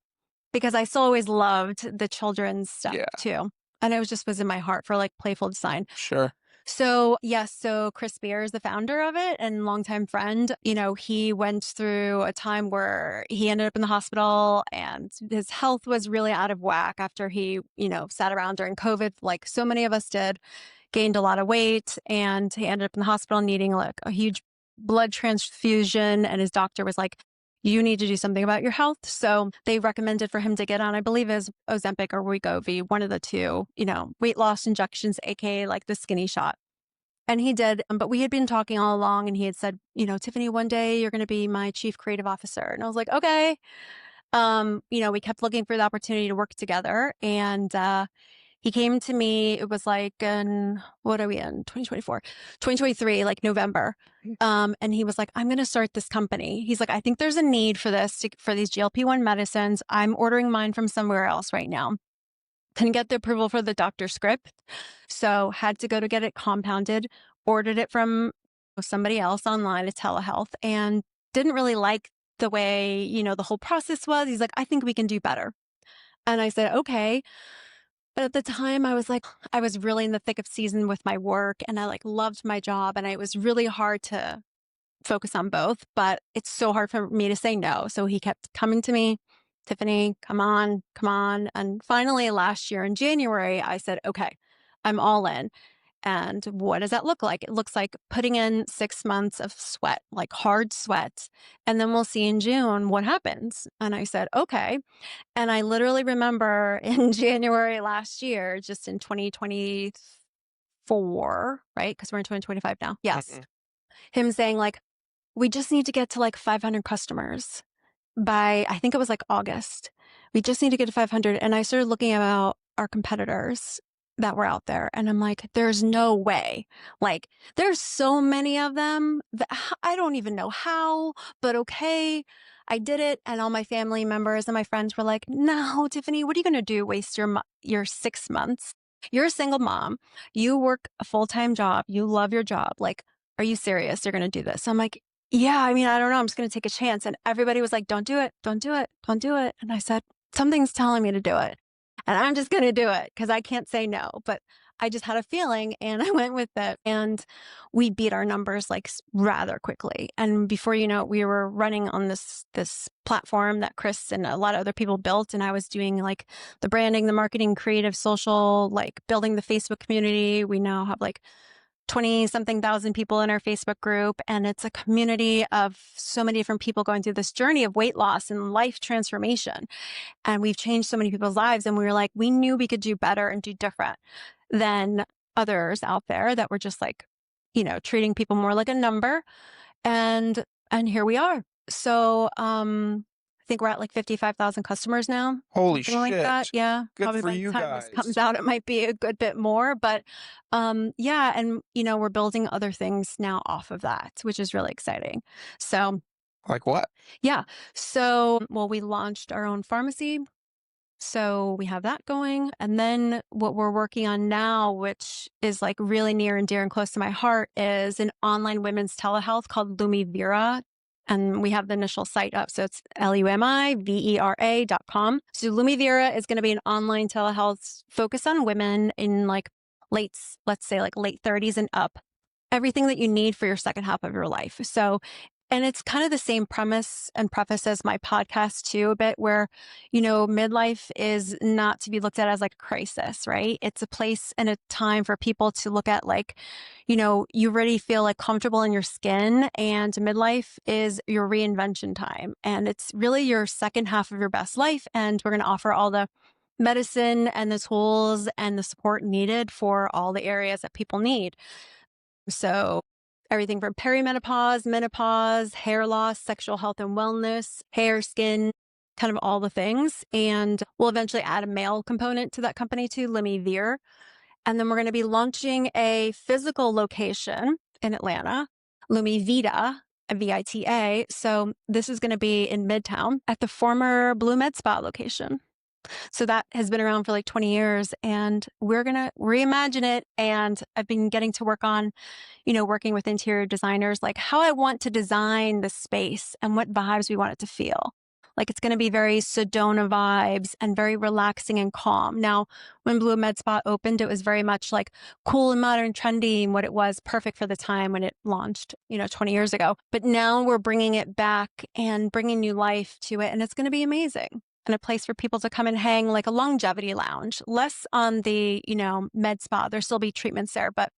because I still always loved the children's stuff Yeah, too. And it was in my heart for like playful design. sure. So, yes, so Chris Beer is the founder of it and longtime friend. He went through a time where he ended up in the hospital and his health was really out of whack after he, sat around during COVID, like so many of us did, gained a lot of weight, and he ended up in the hospital needing like a huge blood transfusion. And his doctor was like, you need to do something about your health. So they recommended for him to get on, I believe, is Ozempic or Wegovy, one of the two, weight loss injections, aka like the skinny shot. And he did. But we had been talking all along, and he had said, Tiffany, one day you're going to be my chief creative officer. And I was like, okay. We kept looking for the opportunity to work together. And he came to me, it was like what are we in? 2024, 2023, like November. And he was like, I'm going to start this company. He's like, I think there's a need for for these GLP-1 medicines. I'm ordering mine from somewhere else right now. Couldn't get the approval for the doctor's script. So had to go to get it compounded, ordered it from somebody else online, a telehealth, and didn't really like the way, the whole process was. He's like, I think we can do better. And I said, okay. But at the time, I was like, I was really in the thick of season with my work and I like loved my job. And it was really hard to focus on both, but it's so hard for me to say no. So he kept coming to me, Tiffany, come on, come on. And finally, last year in January, I said, okay, I'm all in. And what does that look like? It looks like putting in 6 months of sweat, like hard sweat. And then we'll see in June what happens. And I said, okay. And I literally remember in January last year, just in 2024, right? Because we're in 2025 now. Yes. Mm-mm. Him saying, like, we just need to get to like 500 customers by, I think it was like August. We just need to get to 500. And I started looking about our competitors that were out there. And I'm like, there's no way. Like, there's so many of them that I don't even know how, but okay. I did it. And all my family members and my friends were like, no, Tiffany, what are you going to do? Waste your 6 months? You're a single mom. You work a full-time job. You love your job. Like, are you serious? You're going to do this? I'm like, yeah, I mean, I don't know. I'm just going to take a chance. And everybody was like, don't do it. Don't do it. Don't do it. And I said, something's telling me to do it. And I'm just going to do it because I can't say no. But I just had a feeling and I went with it. And we beat our numbers like rather quickly. And before you know it, we were running on this platform that Chris and a lot of other people built. And I was doing like the branding, the marketing, creative, social, like building the Facebook community. We now have like 20 something thousand people in our Facebook group. And it's a community of so many different people going through this journey of weight loss and life transformation. And we've changed so many people's lives. And we were like, we knew we could do better and do different than others out there that were just like, treating people more like a number. And here we are. So, I think we're at like 55,000 customers now, Holy something like that. shit. Yeah. Good Probably for by the you time this comes guys. out, it might be a good bit more, but, yeah. And, we're building other things now off of that, which is really exciting. So, Like what? yeah. So, well, we launched our own pharmacy. So we have that going. And then what we're working on now, which is like really near and dear and close to my heart, is an online women's telehealth called Lumivera. And we have the initial site up. So it's LUMIVERA.com. So Lumivera is going to be an online telehealth focused on women in like let's say like late 30s and up. Everything that you need for your second half of your life. So, and it's kind of the same premise and preface as my podcast too, a bit where, midlife is not to be looked at as like a crisis, right? It's a place and a time for people to look at like, you already feel like comfortable in your skin, and midlife is your reinvention time. And it's really your second half of your best life. And we're going to offer all the medicine and the tools and the support needed for all the areas that people need. So everything from perimenopause, menopause, hair loss, sexual health and wellness, hair, skin, kind of all the things. And we'll eventually add a male component to that company too, Lumivere. And then we're going to be launching a physical location in Atlanta, Lumivita, Vita. So this is going to be in Midtown at the former Blue Med Spa location. So that has been around for like 20 years, and we're going to reimagine it. And I've been getting to work on, working with interior designers, like how I want to design the space and what vibes we want it to feel. Like it's going to be very Sedona vibes and very relaxing and calm. Now, when Blue Med Spa opened, it was very much like cool and modern, trendy, and what it was perfect for the time when it launched, 20 years ago. But now we're bringing it back and bringing new life to it, and it's going to be amazing. And a place for people to come and hang, like a longevity lounge, less on the, med spa. There'll still be treatments there, but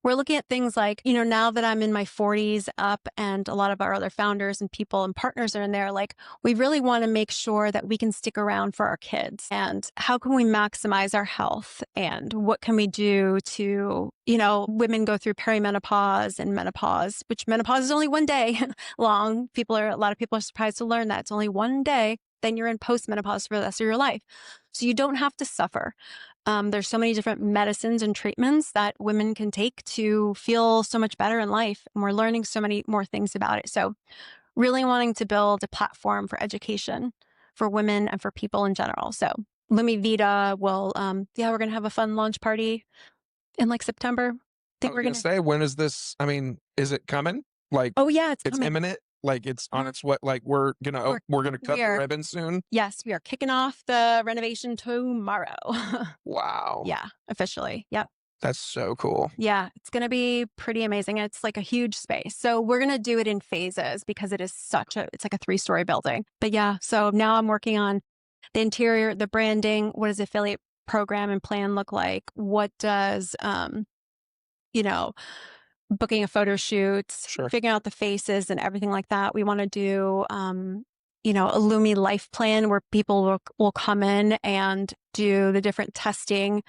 we're looking at things like, now that I'm in my 40s up and a lot of our other founders and people and partners are in there, like we really want to make sure that we can stick around for our kids. And how can we maximize our health? And what can we do to, women go through perimenopause and menopause, which menopause is only one day long. A lot of people are surprised to learn that it's only one day. Then you're in postmenopause for the rest of your life. So you don't have to suffer. There's so many different medicines and treatments that women can take to feel so much better in life. And we're learning so many more things about it. So really wanting to build a platform for education for women and for people in general. So Lumivita will, we're going to have a fun launch party in like September. I I think was we're going going to to. say, when is this? I mean, is it coming? Like, Oh, yeah, it's it's coming. imminent? Like it's on Mhm. its what? Like We're we're gonna cut we the are ribbon soon. Yes, we are kicking off the renovation tomorrow. Wow, Yeah, officially. Yep. that's so cool. Yeah, it's going to be pretty amazing. It's like a huge space. So we're going to do it in phases because it's like a 3-story building. But yeah, so now I'm working on the interior, the branding. What does the affiliate program and plan look like? What does, you know, booking a photo shoot, Sure. figuring out the faces and everything like that. We want to do, a Lumi life plan where people will come in and do the different testing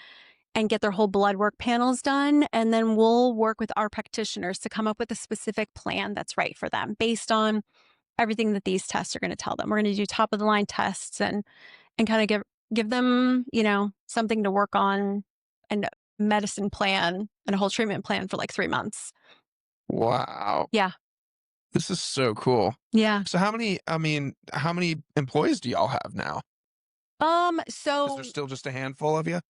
and get their whole blood work panels done. And then we'll work with our practitioners to come up with a specific plan that's right for them based on everything that these tests are going to tell them. We're going to do top of the line tests and kind of give them, something to work on and a medicine plan and a whole treatment plan for like 3 months. Wow, Yeah. this is so cool. Yeah. So how many employees do y'all have now? Is there So still just a handful of you?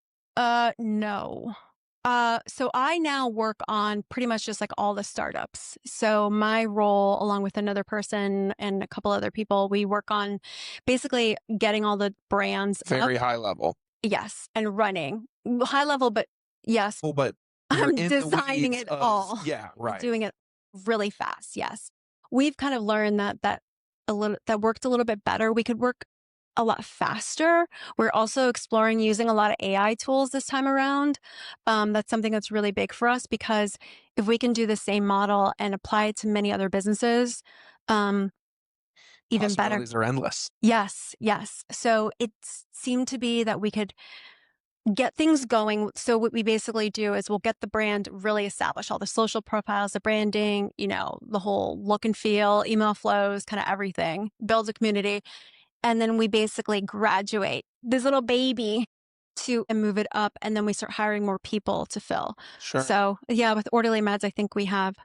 no. So I now work on pretty much just like all the startups. So my role, along with another person and a couple other people, we work on basically getting all the brands up. Very high level. Yes. And running high level, but yes, Well, but you're I'm in the designing weeds it of all. yeah, We're right. doing it really fast. Yes. We've kind of learned that worked a little bit better. We could work a lot faster. We're also exploring using a lot of AI tools this time around. That's something that's really big for us because if we can do the same model and apply it to many other businesses, um, even better. Possibilities are endless. Yes, yes. So it seemed to be that we could get things going. So what we basically do is we'll get the brand really established, all the social profiles, the branding, the whole look and feel, email flows, kind of everything, build a community. And then we basically graduate this little baby to and move it up. And then we start hiring more people to fill. Sure. So yeah, with Orderly Meds, I think we have,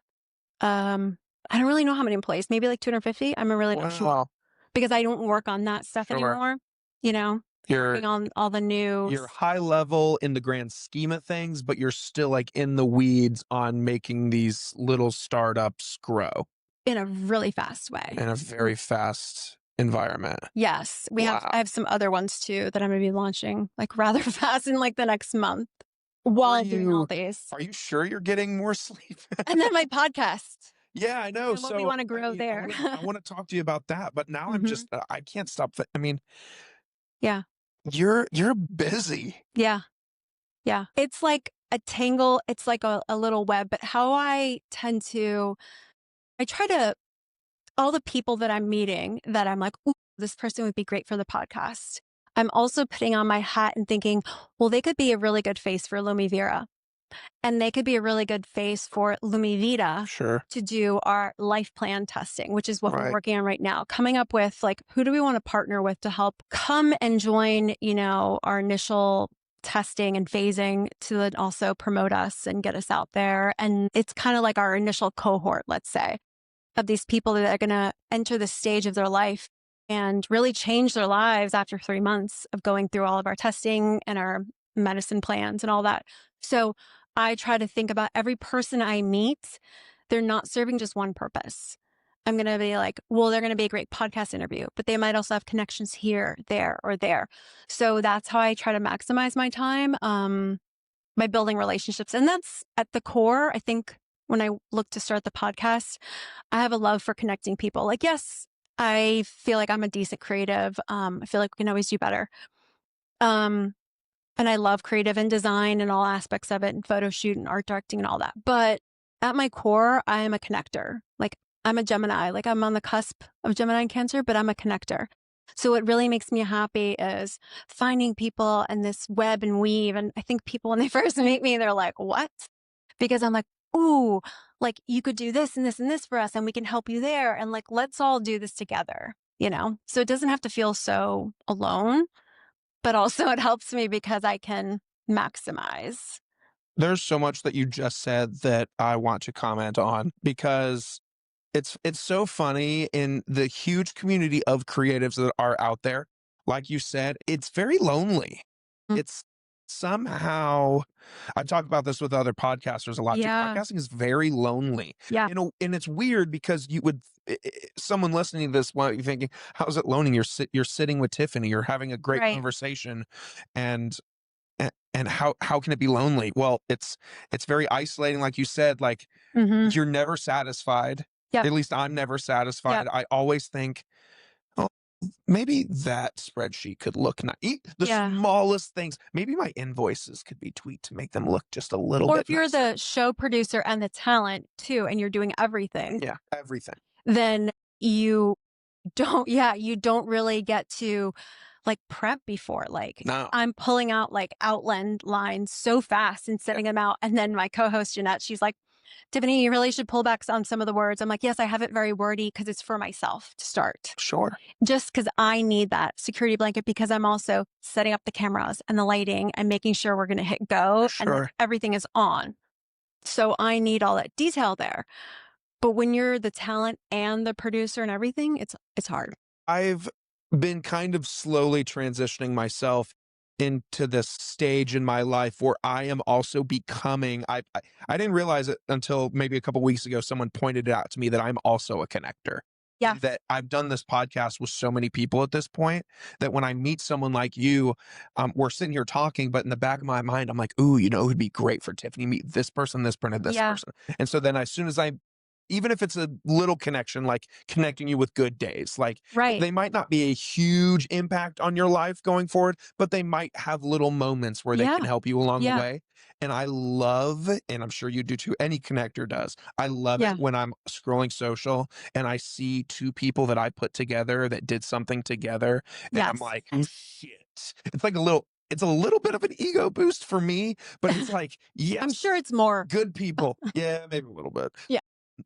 I don't really know how many employees, maybe like 250. I'm really not sure Wow. because I don't work on that stuff Sure. anymore, you know, You're working on all the new you're high level in the grand scheme of things, but you're still like in the weeds on making these little startups grow in a really fast way. in a very fast environment. Yes, I Wow. have some other ones too that I'm going to be launching like rather fast in like the next month Are while doing all you these. are you sure you're getting more sleep? And then my podcast Yeah, I know. and what we So, want to I grow mean, there. I wanna talk to you about that, but now I'm Hmm. just I can't stop I mean, Yeah. you're busy. Yeah. Yeah. It's like a tangle. It's like a little web, but how I try to, all the people that I'm meeting that I'm like, ooh, this person would be great for the podcast. I'm also putting on my hat and thinking, well, they could be a really good face for Lumivera. And they could be a really good face for Lumivita Sure. to do our life plan testing, which is what we're Right. working on right now. Coming up with like, who do we want to partner with to help come and join, our initial testing and phasing to then also promote us and get us out there. And it's kind of like our initial cohort, let's say, of these people that are going to enter the stage of their life and really change their lives after 3 months of going through all of our testing and our medicine plans and all that. So I try to think about every person I meet, they're not serving just one purpose. I'm going to be like, well, they're going to be a great podcast interview, but they might also have connections here, there, or there. So that's how I try to maximize my time, by building relationships. And that's at the core. I think when I look to start the podcast, I have a love for connecting people. Like, yes, I feel like I'm a decent creative. I feel like we can always do better. Um, and I love creative and design and all aspects of it and photo shoot and art directing and all that. But at my core, I am a connector. Like I'm a Gemini, like I'm on the cusp of Gemini and Cancer, but I'm a connector. So what really makes me happy is finding people and this web and weave. And I think people, when they first meet me, they're like, what? Because I'm like, ooh, like you could do this and this and this for us and we can help you there. And like, let's all do this together, So it doesn't have to feel so alone, but also it helps me because I can maximize. There's so much that you just said that I want to comment on because it's so funny in the huge community of creatives that are out there. Like you said, it's very lonely. Mm. It's somehow I've talked about this with other podcasters a lot too. Yeah. Podcasting is very lonely. Yeah. And it's weird because you would someone listening to this might be thinking, how's it lonely? You're sitting with Tiffany, you're having a great Right. conversation, and and how can it be lonely? Well, it's very isolating, like you said, like Mm-hmm. you're never satisfied. Yep. At least I'm never Yep. satisfied. I always think, oh, maybe that spreadsheet could look nice. The Yeah. smallest things. Maybe my invoices could be tweaked to make them look just a little Or bit if you're nicer. the show producer and the talent too, and you're doing everything, Yeah, everything. then you you don't really get to like prep before. Like No. I'm pulling out like outline lines so fast and Yeah, sending them out. And then my co-host Jeanette, she's like, Tiffany, you really should pull back on some of the words. I'm like, yes, I have it very wordy because it's for myself to start. sure. Just because I need that security blanket because I'm also setting up the cameras and the lighting and making sure we're going to hit go and that Sure. everything is on. So I need all that detail there. But when you're the talent and the producer and everything, it's hard. I've been kind of slowly transitioning myself into this stage in my life where I am also becoming I didn't realize it until maybe a couple weeks ago someone pointed it out to me that I'm also a connector. Yeah. And that I've done this podcast with so many people at this point that when I meet someone like you, we're sitting here talking, but in the back of my mind, I'm like, ooh, it would be great for Tiffany to meet this person, this Yeah. person. And so then as soon as even if it's a little connection, like connecting you with good days, like Right. they might not be a huge impact on your life going forward, but they might have little moments where they can Yeah. help you along the Yeah. way. And I love, and I'm sure you do too, any connector does. I love it Yeah. when I'm scrolling social and I see two people that I put together that did something together. And I'm Yes. like, oh, shit. It's a little bit of an ego boost for me, but it's like, I'm yes, sure it's more. good people. Yeah, maybe a little bit. Yeah.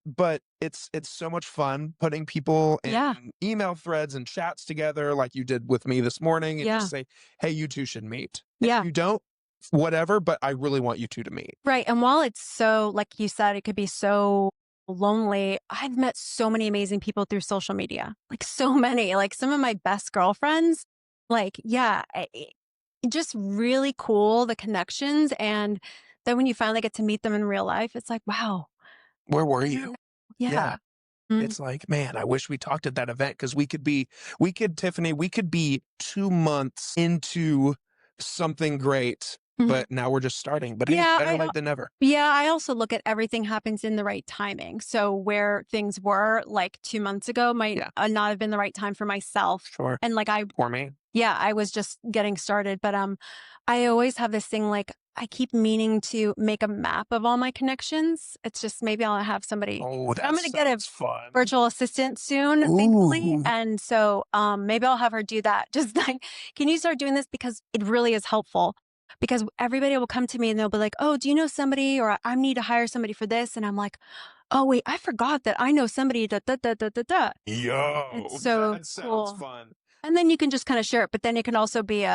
But it's so much fun putting people in Yeah. email threads and chats together like you did with me this morning and Yeah. just say, "Hey, you 2 should meet." And if Yeah. you don't, whatever, but I really want you 2 to meet. Right. And while it's so, like you said, it could be so lonely, I've met so many amazing people through social media. Like so many, like some of my best girlfriends. Like, yeah, just really cool, the connections. And then when you finally get to meet them in real life, it's like, wow. Where were I you? don't know. Yeah. Yeah. Mm. It's like, man, I wish we talked at that event because Tiffany, we could be 2 months into something great, Mhm. but now we're just starting. But hey, Yeah. better late than never. Yeah, I also look at everything happens in the right timing. So where things were like 2 months ago might Yeah, not have been the right time for myself. sure. And like For me. yeah, I was just getting started. But I always have this thing like I keep meaning to make a map of all my connections. It's just maybe I'll have somebody. Oh, I'm that gonna get a sounds fun. virtual assistant soon, thankfully. Ooh. And so maybe I'll have her do that. Just like, can you start doing this? Because it really is helpful. Because everybody will come to me and they'll be like, oh, do you know somebody? Or I need to hire somebody for this. And I'm like, oh, wait, I forgot that I know somebody. Da, da, da, da, da, da. It's Yo, so that sounds cool. fun. And then you can just kind of share it. But then it can also be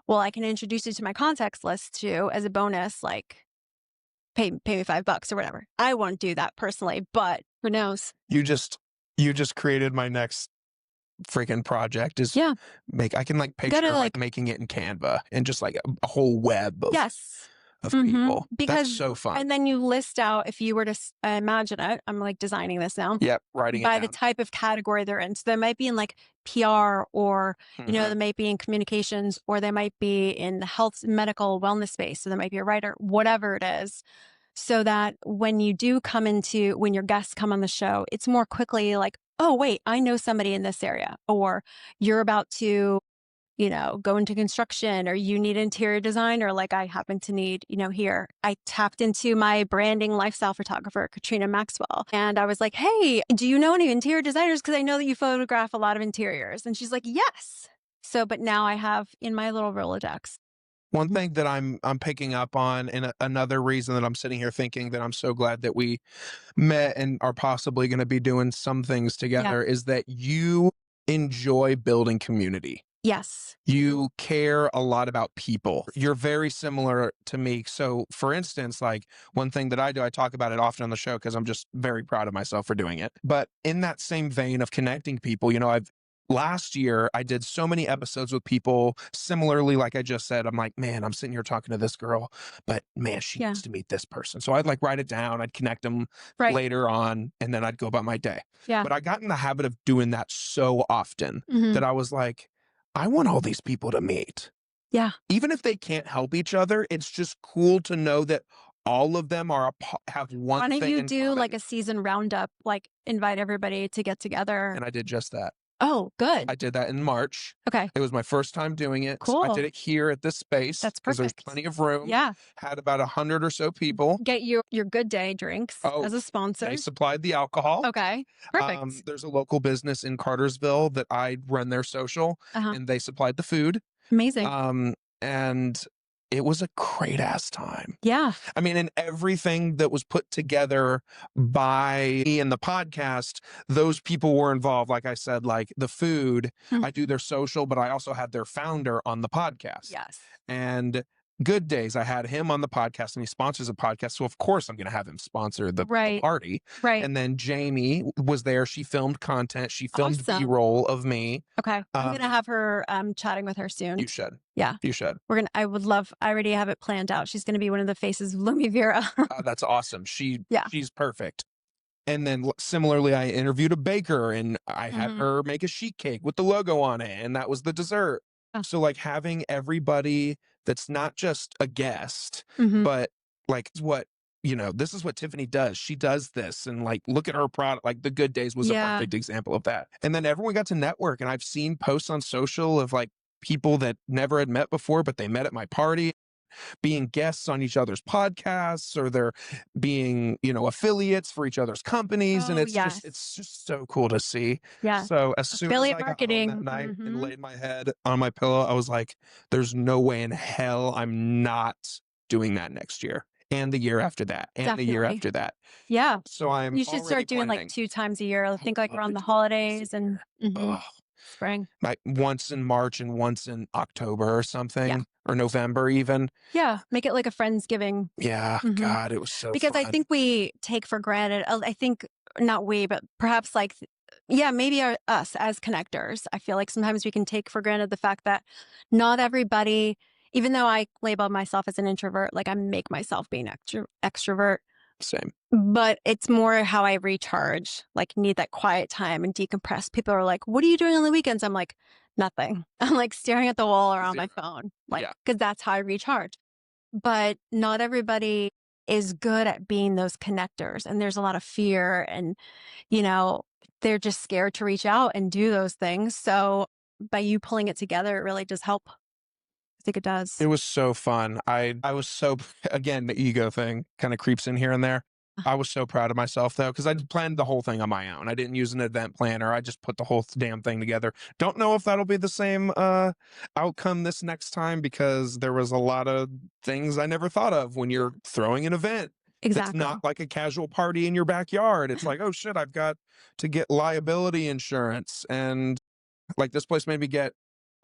well, I can introduce you to my contacts list too as a bonus, like pay me $5 or whatever. I won't do that personally, but who knows? You just created my next freaking project is Yeah. I can like You gotta picture like like, making it in Canva and just like a whole web yes. of people. That's Because, so fun. and then you list out if you were to imagine it, I'm like designing this now Yep, writing it by the down. type of category they're in. So they might be in like PR or, Mhm. they might be in communications or they might be in the health, medical wellness space. So there might be a writer, whatever it is. So that when when your guests come on the show, it's more quickly like, oh, wait, I know somebody in this area, or you're about to, go into construction or you need interior design, or like I happen to need, here. I tapped into my branding lifestyle photographer, Katrina Maxwell. And I was like, hey, do you know any interior designers? Because I know that you photograph a lot of interiors. And she's like, yes. So, but now I have in my little Rolodex. One thing that I'm picking up on, and another reason that I'm sitting here thinking that I'm so glad that we met and are possibly going to be doing some things Yeah. together is that you enjoy building community. Yes. You care a lot about people. You're very similar to me. So, for instance, like one thing that I do, I talk about it often on the show because I'm just very proud of myself for doing it. But in that same vein of connecting people, I've last year I did so many episodes with people similarly, like I just said. I'm like, man, I'm sitting here talking to this girl, but man, she Yeah. needs to meet this person. So I'd like write it down, I'd connect them Right. later on, and then I'd go about my day. Yeah. But I got in the habit of doing that so often Mhm. that I was like, I want all these people to meet. Yeah. Even if they can't help each other, it's just cool to know that all of them have Why one don't thing you in do like common. a season roundup, like invite everybody to get together? And I did just that. Oh, good. I did that in March. Okay. It was my first time doing it. I Cool. did it here at this space That's because there's perfect. plenty of room. Yeah. Had about 100 or so people. Get your Good Day drinks Oh, as a sponsor. they supplied the alcohol. Okay. Perfect. There's a local business in Cartersville that I run their social, Uh-huh. and they supplied the food. Amazing. And it was a great ass time. Yeah. I mean, and everything that was put together by me and the podcast, those people were involved. Like I said, like the food, Mm. I do their social, but I also had their founder on the podcast. Yes. And Good Days, I had him on the podcast and he sponsors a podcast. So, of course, I'm going to have him sponsor the Right. party. Right. And then Jamie was there. She filmed content. She filmed Awesome. B-roll of me. Okay. I'm gonna have her chatting with her soon. You should. Yeah. You should. I already have it planned out. She's gonna be one of the faces of Lumi Vera. That's awesome. Yeah. She's perfect. And then similarly, I interviewed a baker and I had Mhm. her make a sheet cake with the logo on it. And that was the dessert. Oh. So like having everybody that's not just a guest, Mhm. but like this is what Tiffany does. She does this and like, look at her product. Like the Good Days was a Yeah. perfect example of that. And then everyone got to network and I've seen posts on social of like people that never had met before, but they met at my party, being guests on each other's podcasts, or they're being, affiliates for each other's companies. And Oh, it's yes. just so cool to see. Yeah. So as soon as Affiliate I got home marketing. that night and Mhm. laid my head on my pillow, I was like, there's no way in hell I'm not doing that next year and the year after that and the year Definitely. after that. Yeah. So I'm You should already start doing planning. like 2 times a year. I think like love around to the do it holidays and Ugh. spring. Like once in March and once in October or something, Yeah. or November even. Yeah. Make it like a Friendsgiving. Yeah, Mhm. God, it was so Because I fun. think we take for granted, I think not we, but perhaps like, yeah, maybe us as connectors. I feel like sometimes we can take for granted the fact that not everybody, even though I label myself as an introvert, like I make myself be an extrovert, Same. but it's more how I recharge, like need that quiet time and decompress. People are like, what are you doing on the weekends? I'm like, nothing. I'm like staring at the wall or on my phone, like, Yeah. because that's how I recharge. But not everybody is good at being those connectors. And there's a lot of fear and, they're just scared to reach out and do those things. So by you pulling it together, it really does help. I think it does. It was so fun. I was so, again, the ego thing kind of creeps in here and there. I was so proud of myself though, because I planned the whole thing on my own. I didn't use an event planner. I just put the whole damn thing together. Don't know if that'll be the same outcome this next time, because there was a lot of things I never thought of when you're throwing an event. Exactly. It's not like a casual party in your backyard. It's like, oh shit, I've got to get liability insurance, and like this place made me get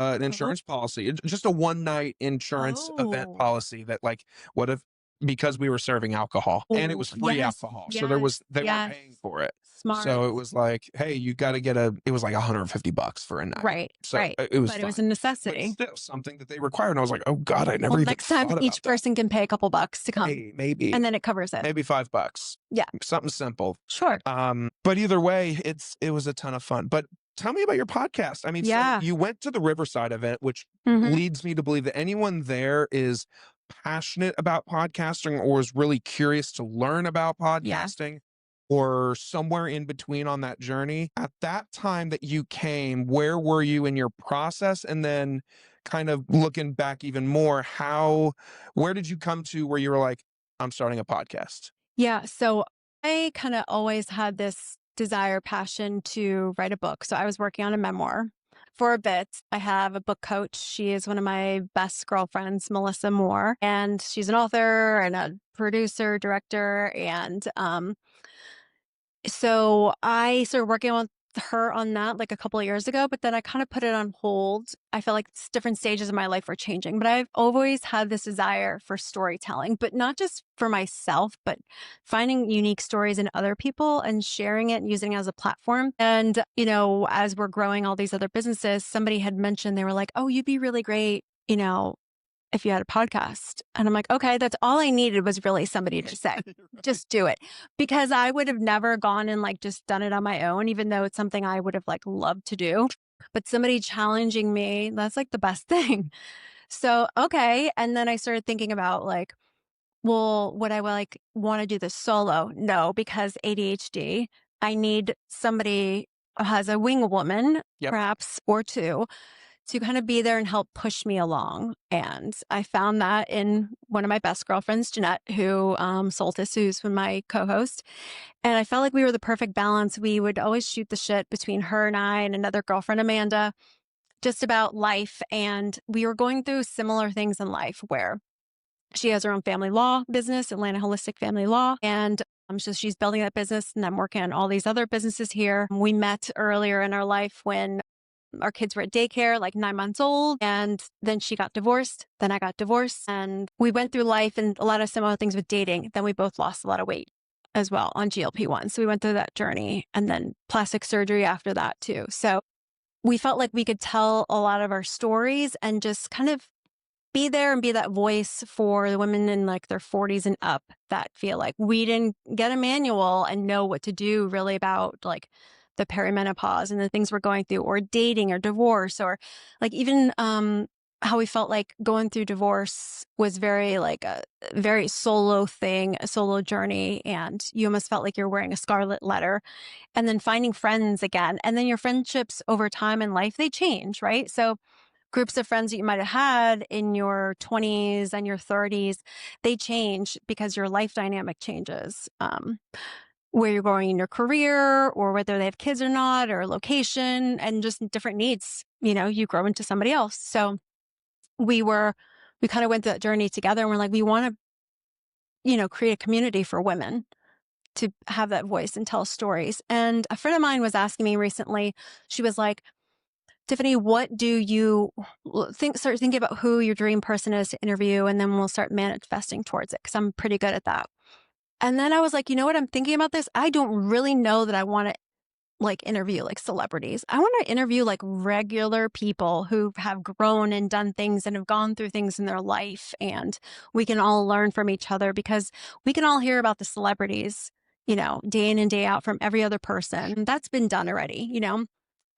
an insurance policy, just a one night insurance event Oh. policy that like, what if, because we were serving alcohol and it was free Yes, alcohol. So they weren't yes. paying for it. Smart. So it was like, hey, you got to get it was like $150 for a night. Right. So right. it was But it was a fun. But necessity. still something that they required. And I was like, oh God, I never Well, even next time thought each about person can pay a couple bucks to that. come. Hey, maybe. And then it covers it. Maybe $5. Yeah. Something simple. Sure. But either way, it was a ton of fun. But tell me about your podcast. I mean, Yeah. so you went to the Riverside event, which Mhm. leads me to believe that anyone there is passionate about podcasting or is really curious to learn about podcasting, or somewhere in between on that journey. At that time that you came, where were you in your process? And then kind of looking back even more, where did you come to where you were like, I'm starting a podcast? Yeah. So I kind of always had this desire, passion to write a book. So I was working on a memoir for a bit. I have a book coach. She is one of my best girlfriends, Melissa Moore, and she's an author and a producer, director. And so I started working her on that like a couple of years ago, but then I kind of put it on hold. I felt like different stages of my life were changing, but I've always had this desire for storytelling, but not just for myself, but finding unique stories in other people and sharing it and using it as a platform. And, as we're growing all these other businesses, somebody had mentioned, they were like, oh, you'd be really great, if you had a podcast. And I'm like, okay, that's all I needed was really somebody to say, just do it. Because I would have never gone and like just done it on my own, even though it's something I would have like loved to do. But somebody challenging me, that's like the best thing. So, okay. And then I started thinking about like, well, would I like want to do this solo? No, because ADHD, I need somebody who has a wing woman, Yep. perhaps, or two to kind of be there and help push me along. And I found that in one of my best girlfriends, Jeanette, who Soltis, who's my co-host. And I felt like we were the perfect balance. We would always shoot the shit between her and I and another girlfriend, Amanda, just about life. And we were going through similar things in life where she has her own family law business, Atlanta Holistic Family Law. And so she's building that business, and I'm working on all these other businesses here. We met earlier in our life when our kids were at daycare, like 9 months old. And then she got divorced. Then I got divorced. And we went through life and a lot of similar things with dating. Then we both lost a lot of weight as well on GLP-1. So we went through that journey, and then plastic surgery after that too. So we felt like we could tell a lot of our stories and just kind of be there and be that voice for the women in like their 40s and up that feel like we didn't get a manual and know what to do really about like the perimenopause and the things we're going through, or dating or divorce, or like even how we felt like going through divorce was very like a very solo thing, a solo journey. And you almost felt like you're wearing a scarlet letter, and then finding friends again. And then your friendships over time in life, they change, right? So groups of friends that you might have had in your 20s and your 30s, they change because your life dynamic changes. Where you're going in your career, or whether they have kids or not, or location, and just different needs, you grow into somebody else. So we kind of went through that journey together, and we're like, we want to, create a community for women to have that voice and tell stories. And a friend of mine was asking me recently, she was like, Tiffany, what do you start thinking about who your dream person is to interview, and then we'll start manifesting towards it, because I'm pretty good at that. And then I was like, you know what? I'm thinking about this. I don't really know that I want to like interview like celebrities. I want to interview like regular people who have grown and done things and have gone through things in their life. And we can all learn from each other, because we can all hear about the celebrities, day in and day out from every other person. That's been done already.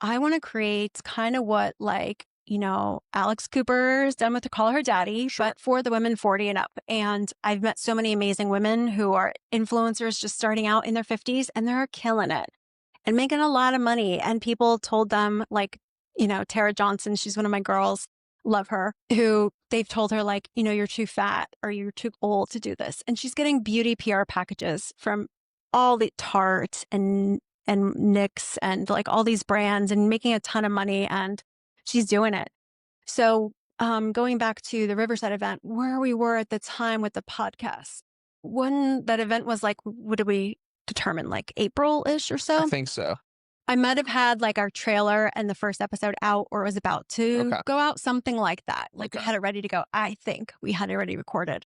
I want to create kind of what like, Alex Cooper's done with To Call Her Daddy, Sure. but for the women 40 and up. And I've met so many amazing women who are influencers just starting out in their 50s, and they're killing it and making a lot of money. And people told them like, Tara Johnson, she's one of my girls, love her, who they've told her like, you're too fat or you're too old to do this. And she's getting beauty PR packages from all the Tarte and NYX and like all these brands, and making a ton of money, and she's doing it. So going back to the Riverside event, where we were at the time with the podcast, when that event was like, what did we determine, like April-ish or I so? think so. I might have had like our trailer and the first episode out, or was about to Okay. go out, something like that. Like we Okay. had it ready to go. I think we had it already recorded.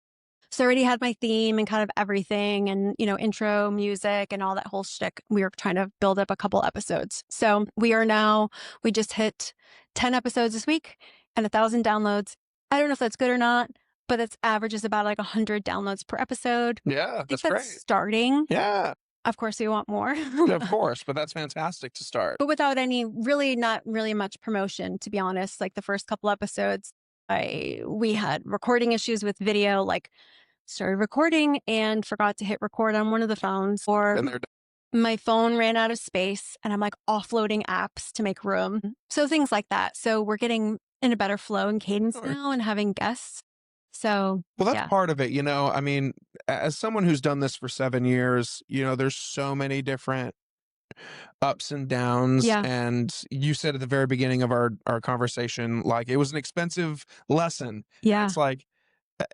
So I already had my theme and kind of everything, and, intro music and all that whole shtick. We were trying to build up a couple episodes. So we just hit 10 episodes this week and 1,000 downloads. I don't know if that's good or not, but it's averages about like 100 downloads per episode. Yeah, I think that's that's great. starting. Yeah, Of course, we want more. of course, but that's fantastic to start. But without not really much promotion, to be honest. Like the first couple episodes, we had recording issues with video, like started recording and forgot to hit record on one of the phones, or And they're my phone ran out of space and I'm like offloading apps to make room. So things like that. So we're getting in a better flow and cadence Sure. now, and having guests. So Well, that's yeah. part of it. I mean, as someone who's done this for 7 years, there's so many different ups and downs. Yeah. And you said at the very beginning of our conversation, like it was an expensive lesson. Yeah. It's like,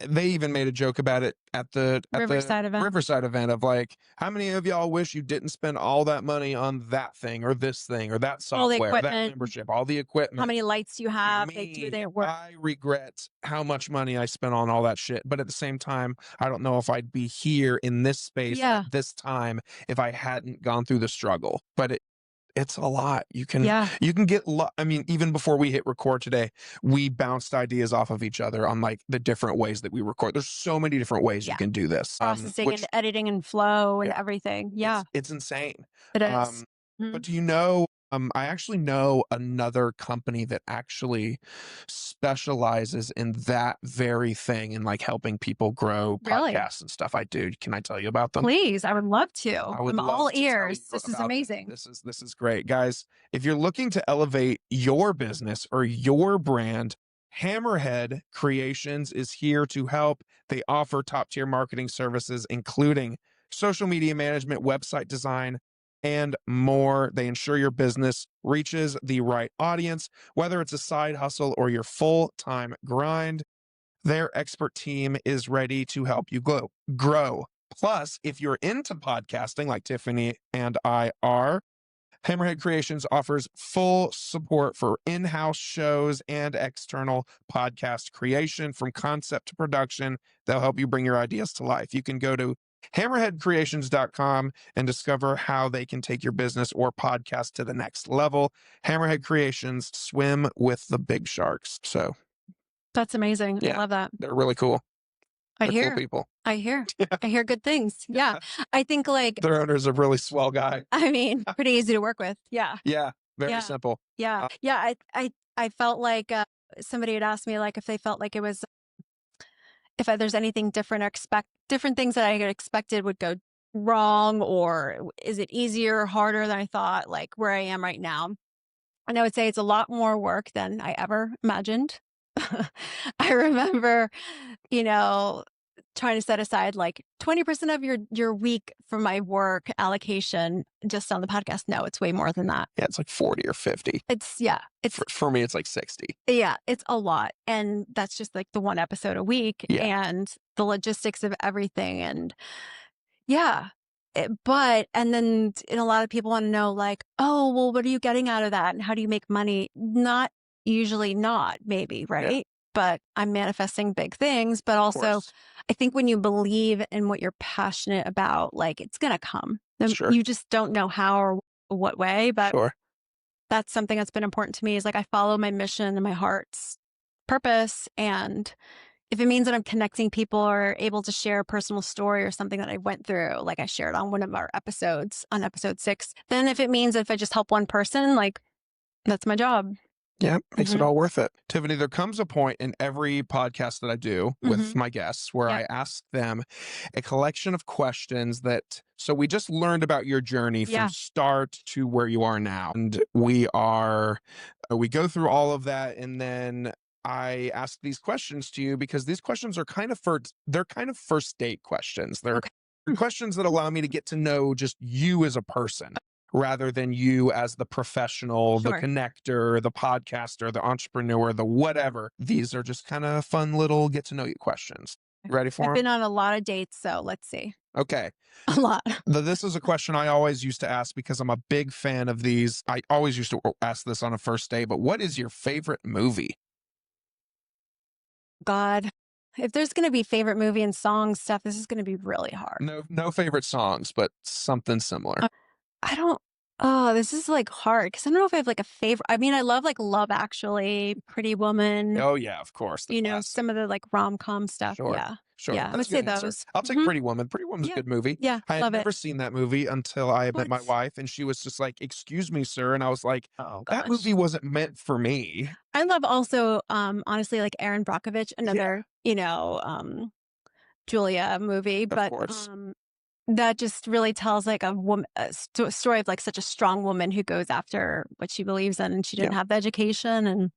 They even made a joke about it at the Riverside event. Riverside event of like, how many of y'all wish you didn't spend all that money on that thing or this thing or that All the software, that equipment, membership, all the how equipment. many lights you have, they do Me, their work. I regret how much money I spent on all that shit. But at the same time, I don't know if I'd be here in this space Yeah. at this time if I hadn't gone through the struggle. But it's a lot. You can Yeah. get I mean, even before we hit record today, we bounced ideas off of each other on like the different ways that we record. There's so many different ways you Yeah. can do this. Processing Which and editing and flow and yeah, everything. Yeah, it's insane. it is. But do you know, I actually know another company that actually specializes in that very thing and like helping people grow Really? podcasts and stuff. I do. Can I tell you about them? Please, I would love to. I would I'm love all to tell ears. you This is about them. amazing. This is great, guys. If you're looking to elevate your business or your brand, Hammerhead Creations is here to help. They offer top-tier marketing services, including social media management, website design, and more. They ensure your business reaches the right audience, whether it's a side hustle or your full-time grind. Their expert team is ready to help you grow. Plus, if you're into podcasting like Tiffany and I are, Hammerhead Creations offers full support for in-house shows and external podcast creation from concept to production. They'll help you bring your ideas to life. You can go to hammerheadcreations.com and discover how they can take your business or podcast to the next level. Hammerhead Creations, swim with the big sharks. So That's amazing. I love that. they're really cool. I They're hear. cool people. I hear. I hear good things. Yeah. I think like Their owner's a really swell guy. I mean, pretty easy to work with. Yeah. Yeah, very Yeah. simple. Yeah. Yeah. I felt like somebody had asked me like if they felt like it was there's anything different or different things that I had expected would go wrong, or is it easier or harder than I thought, like where I am right now? And I would say it's a lot more work than I ever imagined. I remember, trying to set aside like 20% of your week for my work allocation just on the podcast. No, it's way more than that. Yeah, it's like 40 or 50. It's For me, it's like 60. yeah, it's a lot. And that's just like the one episode a week and the logistics of everything. And yeah. And then a lot of people want to know like, oh, well, what are you getting out of that? And how do you make money? Not, maybe, right? Yeah. But I'm manifesting big things. But also, I think when you believe in what you're passionate about, like it's going to come. Sure. You just don't know how or what way. But that's something that's been important to me is like I follow my mission and my heart's purpose. And if it means that I'm connecting people or able to share a personal story or something that I went through, like I shared on one of our episodes on episode 6, then if it means if I just help one person, like that's my job. Yeah, makes it all worth it. Tiffany, there comes a point in every podcast that I do with my guests where I ask them a collection of questions so we just learned about your journey from start to where you are now. And we go through all of that, and then I ask these questions to you because these questions are they're kind of first date questions. They're questions that allow me to get to know just you as a person, rather than you as the professional, the connector, the podcaster, the entrepreneur, the whatever. These are just kind of fun little get to know you questions. Ready for them? I've been on a lot of dates, so let's see. Okay. A lot. This is a question I always used to ask because I'm a big fan of these. I always used to ask this on a first date, but what is your favorite movie? God. If there's going to be favorite movie and song stuff, this is going to be really hard. No favorite songs, but something similar. This is like hard because I don't know if I have like a favorite. I mean, I love like Love Actually, Pretty Woman. Oh yeah, of course. Some of the like rom-com stuff. Yeah. Sure. Yeah, I would say those. I'll take Pretty Woman. Pretty Woman's a good movie. Yeah, I had never seen that movie until I met my wife, and she was just like, "Excuse me, sir," and I was like, "Oh, that movie wasn't meant for me." I love also, honestly, like Aaron Brockovich, another, Julia movie, but that just really tells like a story of like such a strong woman who goes after what she believes in, and she didn't have the education and.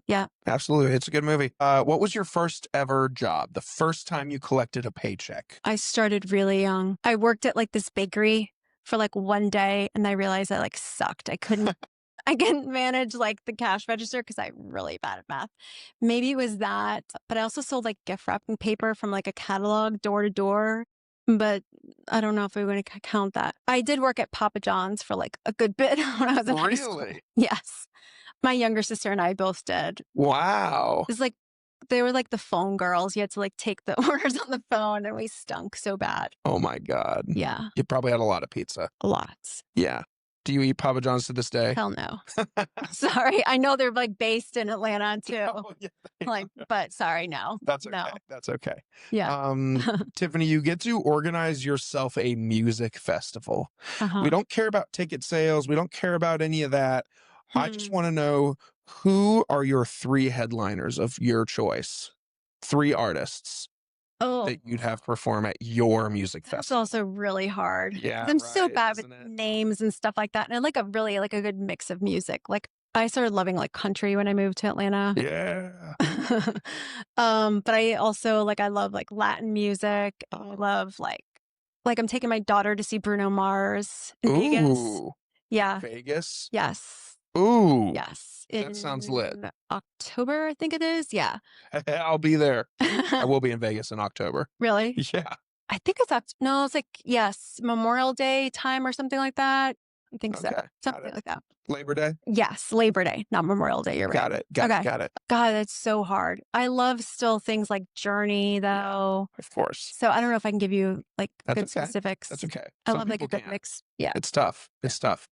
Yeah, absolutely. It's a good movie. What was your first ever job? The first time you collected a paycheck? I started really young. I worked at like this bakery for like one day, and I realized I like sucked. I couldn't I can manage like the cash register because I'm really bad at math. Maybe it was that, but I also sold like gift wrapping paper from like a catalog door to door. But I don't know if we're going to count that. I did work at Papa John's for like a good bit when I was in high school. Really? Yes. My younger sister and I both did. Wow. It's like they were like the phone girls. You had to like take the orders on the phone and we stunk so bad. Oh my God. Yeah, You probably had a lot of pizza. lots. Yeah. Do you eat Papa John's to this day? Hell no. Sorry. I know they're like based in Atlanta too. Oh, yeah, they Like, are. but sorry, no. That's No. okay. That's okay. Yeah. Tiffany, you get to organize yourself a music festival. We Uh-huh. don't care about ticket sales. We don't care about any of that. I just Hmm. want to know, who are your 3 headliners of your choice? 3 artists Oh, that you'd have perform at your music that's festival. also really hard. 'Cause Yeah, I'm so right, bad with isn't it? names and stuff like that. And I like a really like a good mix of music. Like I started loving like country when I moved to Atlanta. Yeah. But I also like I love like Latin music. I love like I'm taking my daughter to see Bruno Mars in Vegas. Ooh, Yeah. Vegas. Yes. Ooh, Yes. that sounds lit. In October, I think it is. Yeah. I'll be there. I will be in Vegas in October. Really? Yeah. I think it's no, it's like yes, Memorial Day time or something like that. I think so. Okay. Got Something it. like that. Labor Day. Yes, Labor Day, not Memorial Day. You're right. Got it. Got it. Okay. Got it. God, that's so hard. I love still things like Journey though. Of course. So I don't know if I can give you like That's good okay. specifics. That's okay. I Some love like a people good can't. mix. Yeah. It's tough. It's tough.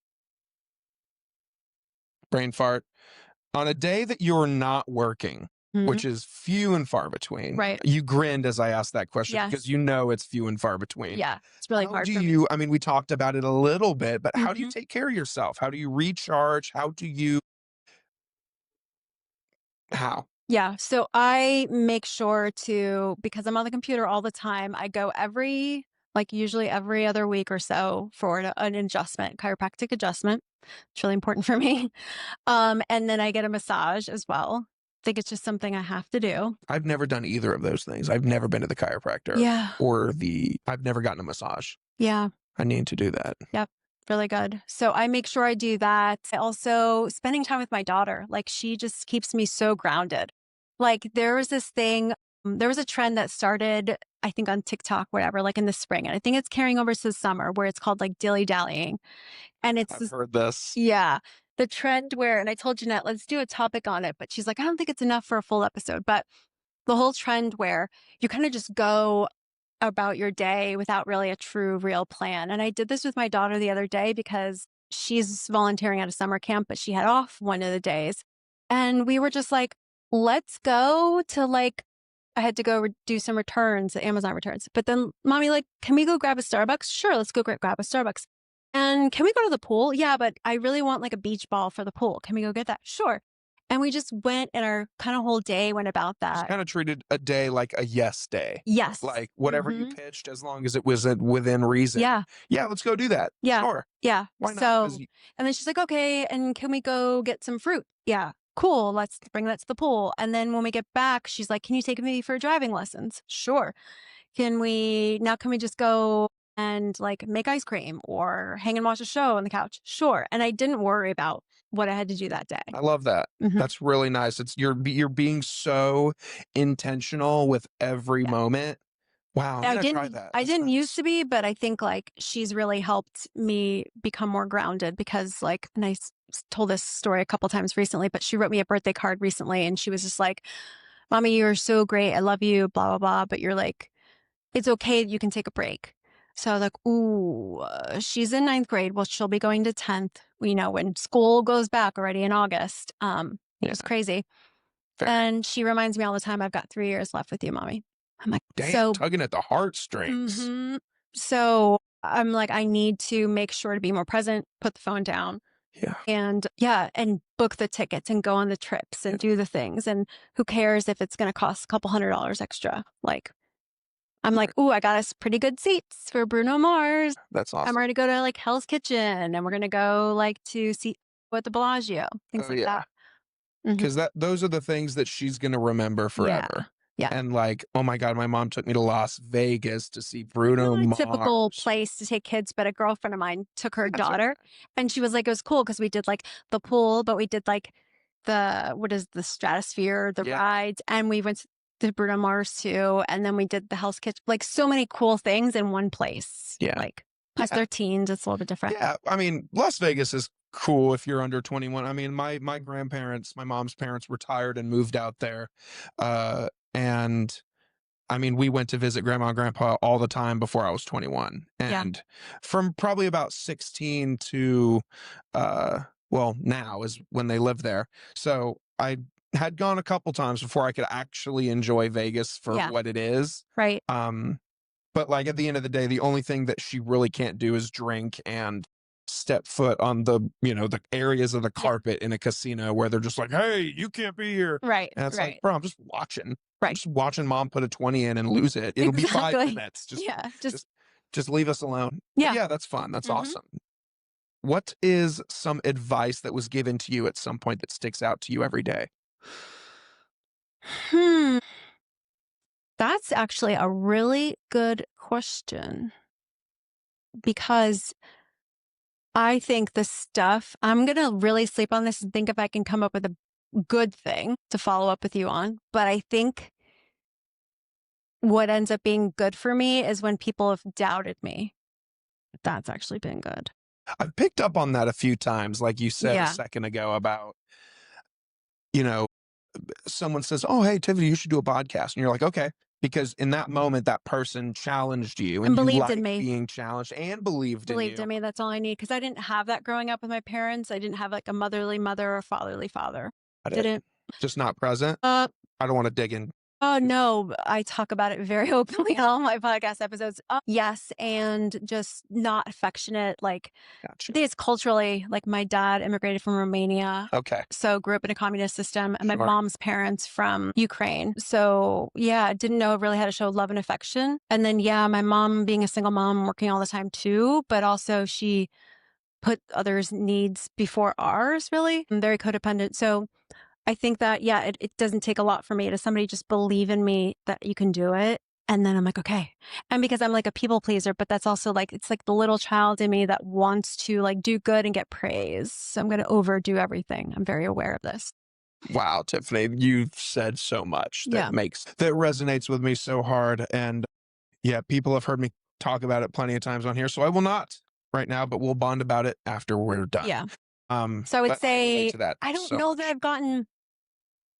Brain fart. On a day that you're not working, Mhm. which is few and far between, Right. you grinned as I asked that question because Yes. you know it's few and far between. Yeah. It's really How hard do for me. you, I mean, we talked about it a little bit, but how do you Mhm. take care of yourself? How do you recharge? How? Yeah. So I make sure to, because I'm on the computer all the time, I go like usually every other week or so for an adjustment, chiropractic adjustment. It's really important for me. And then I get a massage as well. I think it's just something I have to do. I've never done either of those things. I've never been to the chiropractor Yeah. I've never gotten a massage. Yeah. I need to do that. Yep. Really good. So I make sure I do that. I also spending time with my daughter. Like she just keeps me so grounded. Like there was this thing, there was a trend that started, I think on TikTok, whatever, like in the spring. And I think it's carrying over to the summer where it's called like dilly dallying. And it's I've this, heard this. yeah, the trend where, and I told Jeanette, let's do a topic on it. But she's like, I don't think it's enough for a full episode. But the whole trend where you kind of just go about your day without really a true, real plan. And I did this with my daughter the other day because she's volunteering at a summer camp, but she had off one of the days. And we were just like, let's go to like, I had to go do some returns, Amazon returns. But then mommy, like, can we go grab a Starbucks? Sure, let's go grab a Starbucks. And can we go to the pool? Yeah, but I really want like a beach ball for the pool. Can we go get that? Sure. And we just went and our kind of whole day went about Just that. kind of treated a day like a yes day. Yes. Like whatever you Mhm. pitched, as long as it was within reason. Yeah. Yeah, let's go do that. Yeah. Sure. Yeah. Why not? So, 'Cause and then she's like, okay, and can we go get some fruit? Yeah. Cool. Let's bring that to the pool. And then when we get back, she's like, can you take me for driving lessons? Sure. Can we just go and like make ice cream or hang and watch a show on the couch? Sure. And I didn't worry about what I had to do that day. I love that. Mhm. That's really nice. You're being so intentional with every Yeah. moment. Wow, I'm I gonna try didn't that. I That's didn't used nice. to be, but I think like she's really helped me become more grounded because like and told this story a couple times recently, but she wrote me a birthday card recently and she was just like, "Mommy, you're so great. I love you, blah blah blah, but you're like it's okay, you can take a break." So I was like, "Ooh, she's in ninth grade. Well, she'll be going to 10th, you know, when school goes back already in August." Yeah, It's crazy. fair. And she reminds me all the time, I've got 3 years left with you, mommy. I'm like, Damn, so tugging at the heartstrings. Mhm. So I'm like, I need to make sure to be more present, put the phone down, Yeah. and yeah, and book the tickets and go on the trips and do the things. And who cares if it's going to cost a couple $100 extra? Like, I'm like, ooh, I got us pretty good seats for Bruno Mars. That's I'm awesome. ready to go to like Hell's Kitchen and we're going to go like to see at the Bellagio, things Oh like yeah. that. Mhm. Because those are the things that she's gonna remember Yeah. forever. Yeah. And like, oh my God, my mom took me to Las Vegas to see Bruno Not a typical Mars. place to take kids, but a girlfriend of mine took her That's okay. daughter and she was like, it was cool because we did like the pool, but we did like what is the stratosphere, the Yeah. rides, and we went to Bruno Mars too. And then we did the Hell's Kitchen, like so many cool things in one place. Yeah. Like, plus Yeah. they're teens, it's a little bit different. Yeah. I mean, Las Vegas is cool if you're under 21. I mean, my grandparents, my mom's parents retired and moved out there. And I mean, we went to visit grandma and grandpa all the time before I was 21. Yeah. And from probably about 16 to, uh, well, now is when they lived there. So I had gone a couple times before I could actually enjoy Vegas for Yeah. what it is. Right. But like at the end of the day, the only thing that she really can't do is drink and step foot on the, the areas of the Yeah. carpet in a casino where they're just like, hey, you can't be here. Right. And it's like, Right. bro, I'm just watching. I'm Right. just watching mom put a 20 in and lose it. It'll be 5 Exactly. minutes. Yeah. Just leave us alone. But Yeah. yeah, that's fun. That's Hmm. awesome. What is some advice that was given to you at some point that sticks out to you every day? Hmm. That's actually a really good question because I think the stuff I'm going to really sleep on this and think if I can come up with a good thing to follow up with you on. But I think what ends up being good for me is when people have doubted me. That's actually been good. I've picked up on that a few times, like you said a Yeah. second ago about, you know, someone says, "Oh, hey, Tiffany, you should do a podcast." And you're like, "Okay." Because in that moment, that person challenged you And and you believed in like me. being challenged and believed in Believed you. in me. That's all I need because I didn't have that growing up with my parents. I didn't have like a motherly mother or fatherly father. Got it. Didn't. Just not present. Uh, I don't want to dig in. Oh, no, I talk about it very openly on all my podcast episodes. Yes, and just not affectionate. Like, I Gotcha. think it's culturally, like, my dad immigrated from Romania. Okay. So grew up in a communist system, and my Sure. mom's parents from Ukraine. So yeah, didn't know really how to show love and affection. And then yeah, my mom being a single mom, working all the time too, but also she put others' needs before ours, really. I'm very codependent. So I think that, yeah, it doesn't take a lot for me to somebody just believe in me that you can do it. And then I'm like, okay. And because I'm like a people pleaser, but that's also like, it's like the little child in me that wants to like do good and get praise. So I'm going to overdo everything. I'm very aware of this. Wow, Tiffany, you've said so much Yeah. that resonates with me so hard. And yeah, people have heard me talk about it plenty of times on here. So I will not right now, but we'll bond about it after we're done. Yeah. So I would But I relate say, to that I don't so know much. that I've gotten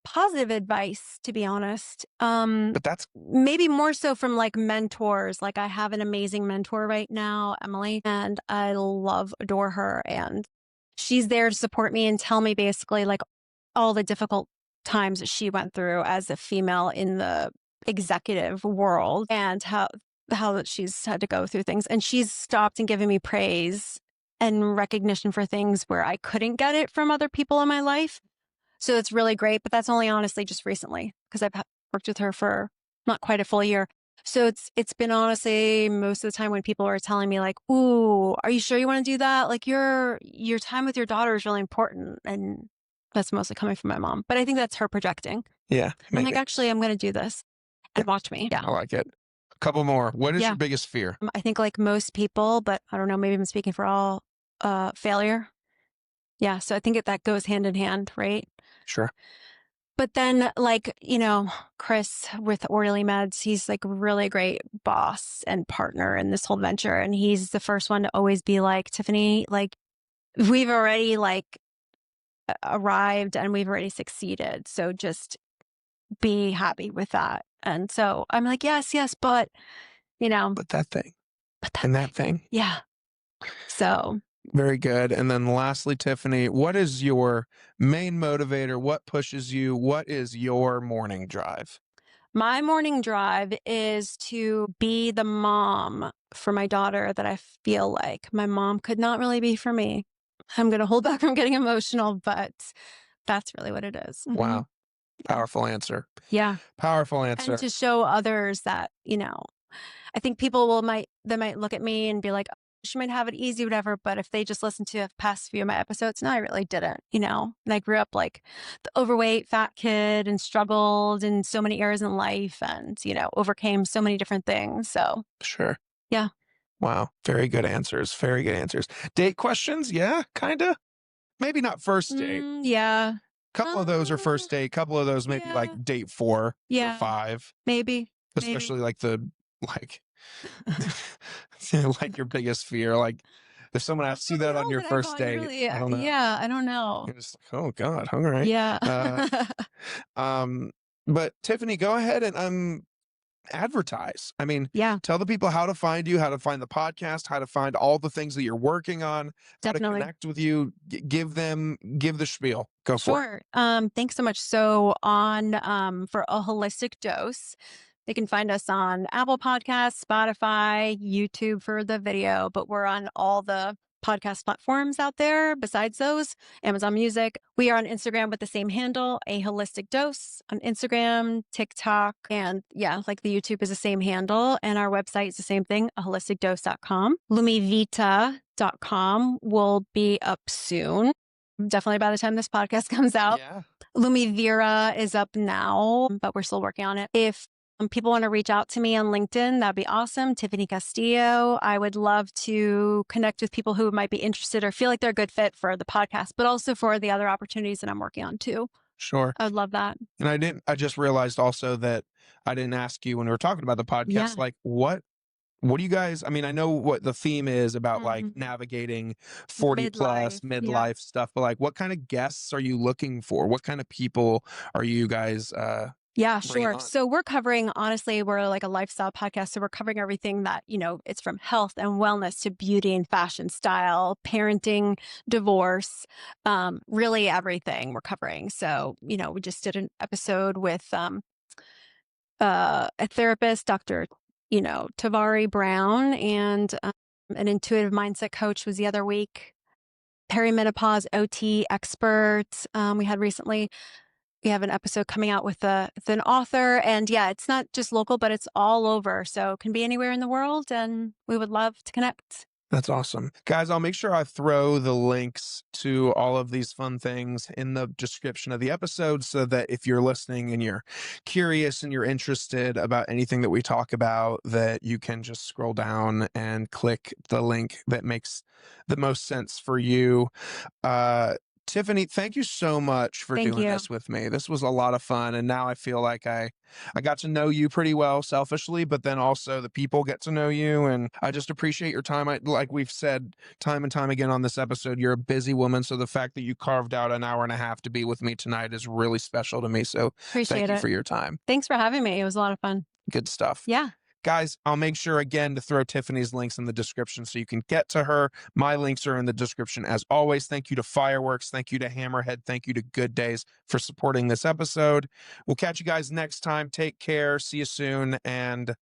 positive advice, to be honest. But that's Maybe more so from like mentors. Like I have an amazing mentor right now, Emily, and I adore her. And she's there to support me and tell me basically like all the difficult times that she went through as a female in the executive world and how she's had to go through things. And she's stopped and given me praise and recognition for things where I couldn't get it from other people in my life. So it's really great, but that's only honestly just recently because I've worked with her for not quite a full year. So it's been honestly most of the time when people are telling me like, "Ooh, are you sure you want to do that? Like your time with your daughter is really important." And that's mostly coming from my mom. But I think that's her projecting. yeah. I'm like, actually, I'm going to do this Yeah. and watch me. Yeah. I like it. A couple more. What is Yeah. your biggest fear? I think like most people, but I don't know, maybe I'm speaking for all, failure. Yeah. So I think that goes hand in hand, right? Sure. But then, like, Chris with Orderly Meds, he's like really great boss and partner in this whole venture. And he's the first one to always be like, Tiffany, like, we've already like arrived and we've already succeeded. So just be happy with that. And so I'm like, yes, yes, but, But that thing but that, and that thing. yeah. So Very good. And then lastly, Tiffany, what is your main motivator? What pushes you? What is your morning drive? my morning drive is to be the mom for my daughter that I feel like my mom could not really be for me. I'm going to hold back from getting emotional, but that's really what it is. Mhm. Wow. Powerful answer. Yeah. Powerful And answer. to show others that, I think people they might look at me and be like, she might have it easy, whatever. But if they just listen to the past few of my episodes, no, I really didn't, And I grew up like the overweight, fat kid and struggled in so many areas in life and, overcame so many different things. So, Sure. yeah. Wow. Very good answers. Very good answers. Date questions? Yeah, kind of. Maybe not first date. Yeah. Couple of those are Uh, first date. Couple of those maybe like yeah. date 4 or Yeah. 5, Maybe. Maybe. especially like like like your biggest fear. Like if someone asks I you don't that on know your that I've first gotten date, really, I don't know. yeah, I don't know. You're just like, oh God, all right. Yeah. Um, but Tiffany, go ahead and advertise. I mean, Yeah, tell the people how to find you, how to find the podcast, how to find all the things that you're working on, how to definitely. connect with you. Give the spiel. Go for it. Sure. Thanks so much. So on for a holistic dose, they can find us on Apple Podcasts, Spotify, YouTube for the video, but we're on all the podcast platforms out there besides those, Amazon Music. We are on Instagram with the same handle, a holistic dose on Instagram, TikTok, and yeah, like the YouTube is the same handle. And our website is the same thing, a holisticdose.com. Lumivita.com will be up soon. Definitely by the time this podcast comes out. Yeah. Lumivira is up now, but we're still working on it. If people want to reach out to me on LinkedIn, that'd be awesome. Tiffany Castillo. I would love to connect with people who might be interested or feel like they're a good fit for the podcast, but also for the other opportunities that I'm working on too. Sure. I would love that. And I just realized also that I didn't ask you when we were talking about the Yeah. podcast, like what do you guys, I mean, I know what the theme is about like Mhm. navigating 40 plus Midlife. Yeah. midlife stuff, but like what kind of guests are you looking for? What kind of people are you guys Yeah, bringing sure. on? So we're covering, honestly, we're like a lifestyle podcast. So we're covering everything that, it's from health and wellness to beauty and fashion, style, parenting, divorce, really everything we're covering. So, we just did an episode with a therapist, Dr. Tavari Brown, and an intuitive mindset coach was the other week. Perimenopause OT experts we had recently. We have an episode coming out with an author, and yeah, it's not just local, but it's all over. So it can be anywhere in the world, and we would love to connect. That's awesome. Guys, I'll make sure I throw the links to all of these fun things in the description of the episode so that if you're listening and you're curious and you're interested about anything that we talk about, that you can just scroll down and click the link that makes the most sense for you. Tiffany, thank you so much for Thank doing you. this with me. This was a lot of fun. And now I feel like I got to know you pretty well selfishly, but then also the people get to know you. And I just appreciate your time. Like we've said time and time again on this episode, you're a busy woman. So the fact that you carved out an hour and a half to be with me tonight is really special to me. So thank Appreciate you it. for your time. Thanks for having me. It was a lot of fun. Good stuff. Yeah. Guys, I'll make sure again to throw Tiffany's links in the description so you can get to her. My links are in the description as always. Thank you to Fireworks. Thank you to Hammerhead. Thank you to Good Days for supporting this episode. We'll catch you guys next time. Take care. See you soon. And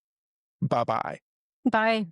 bye-bye. Bye.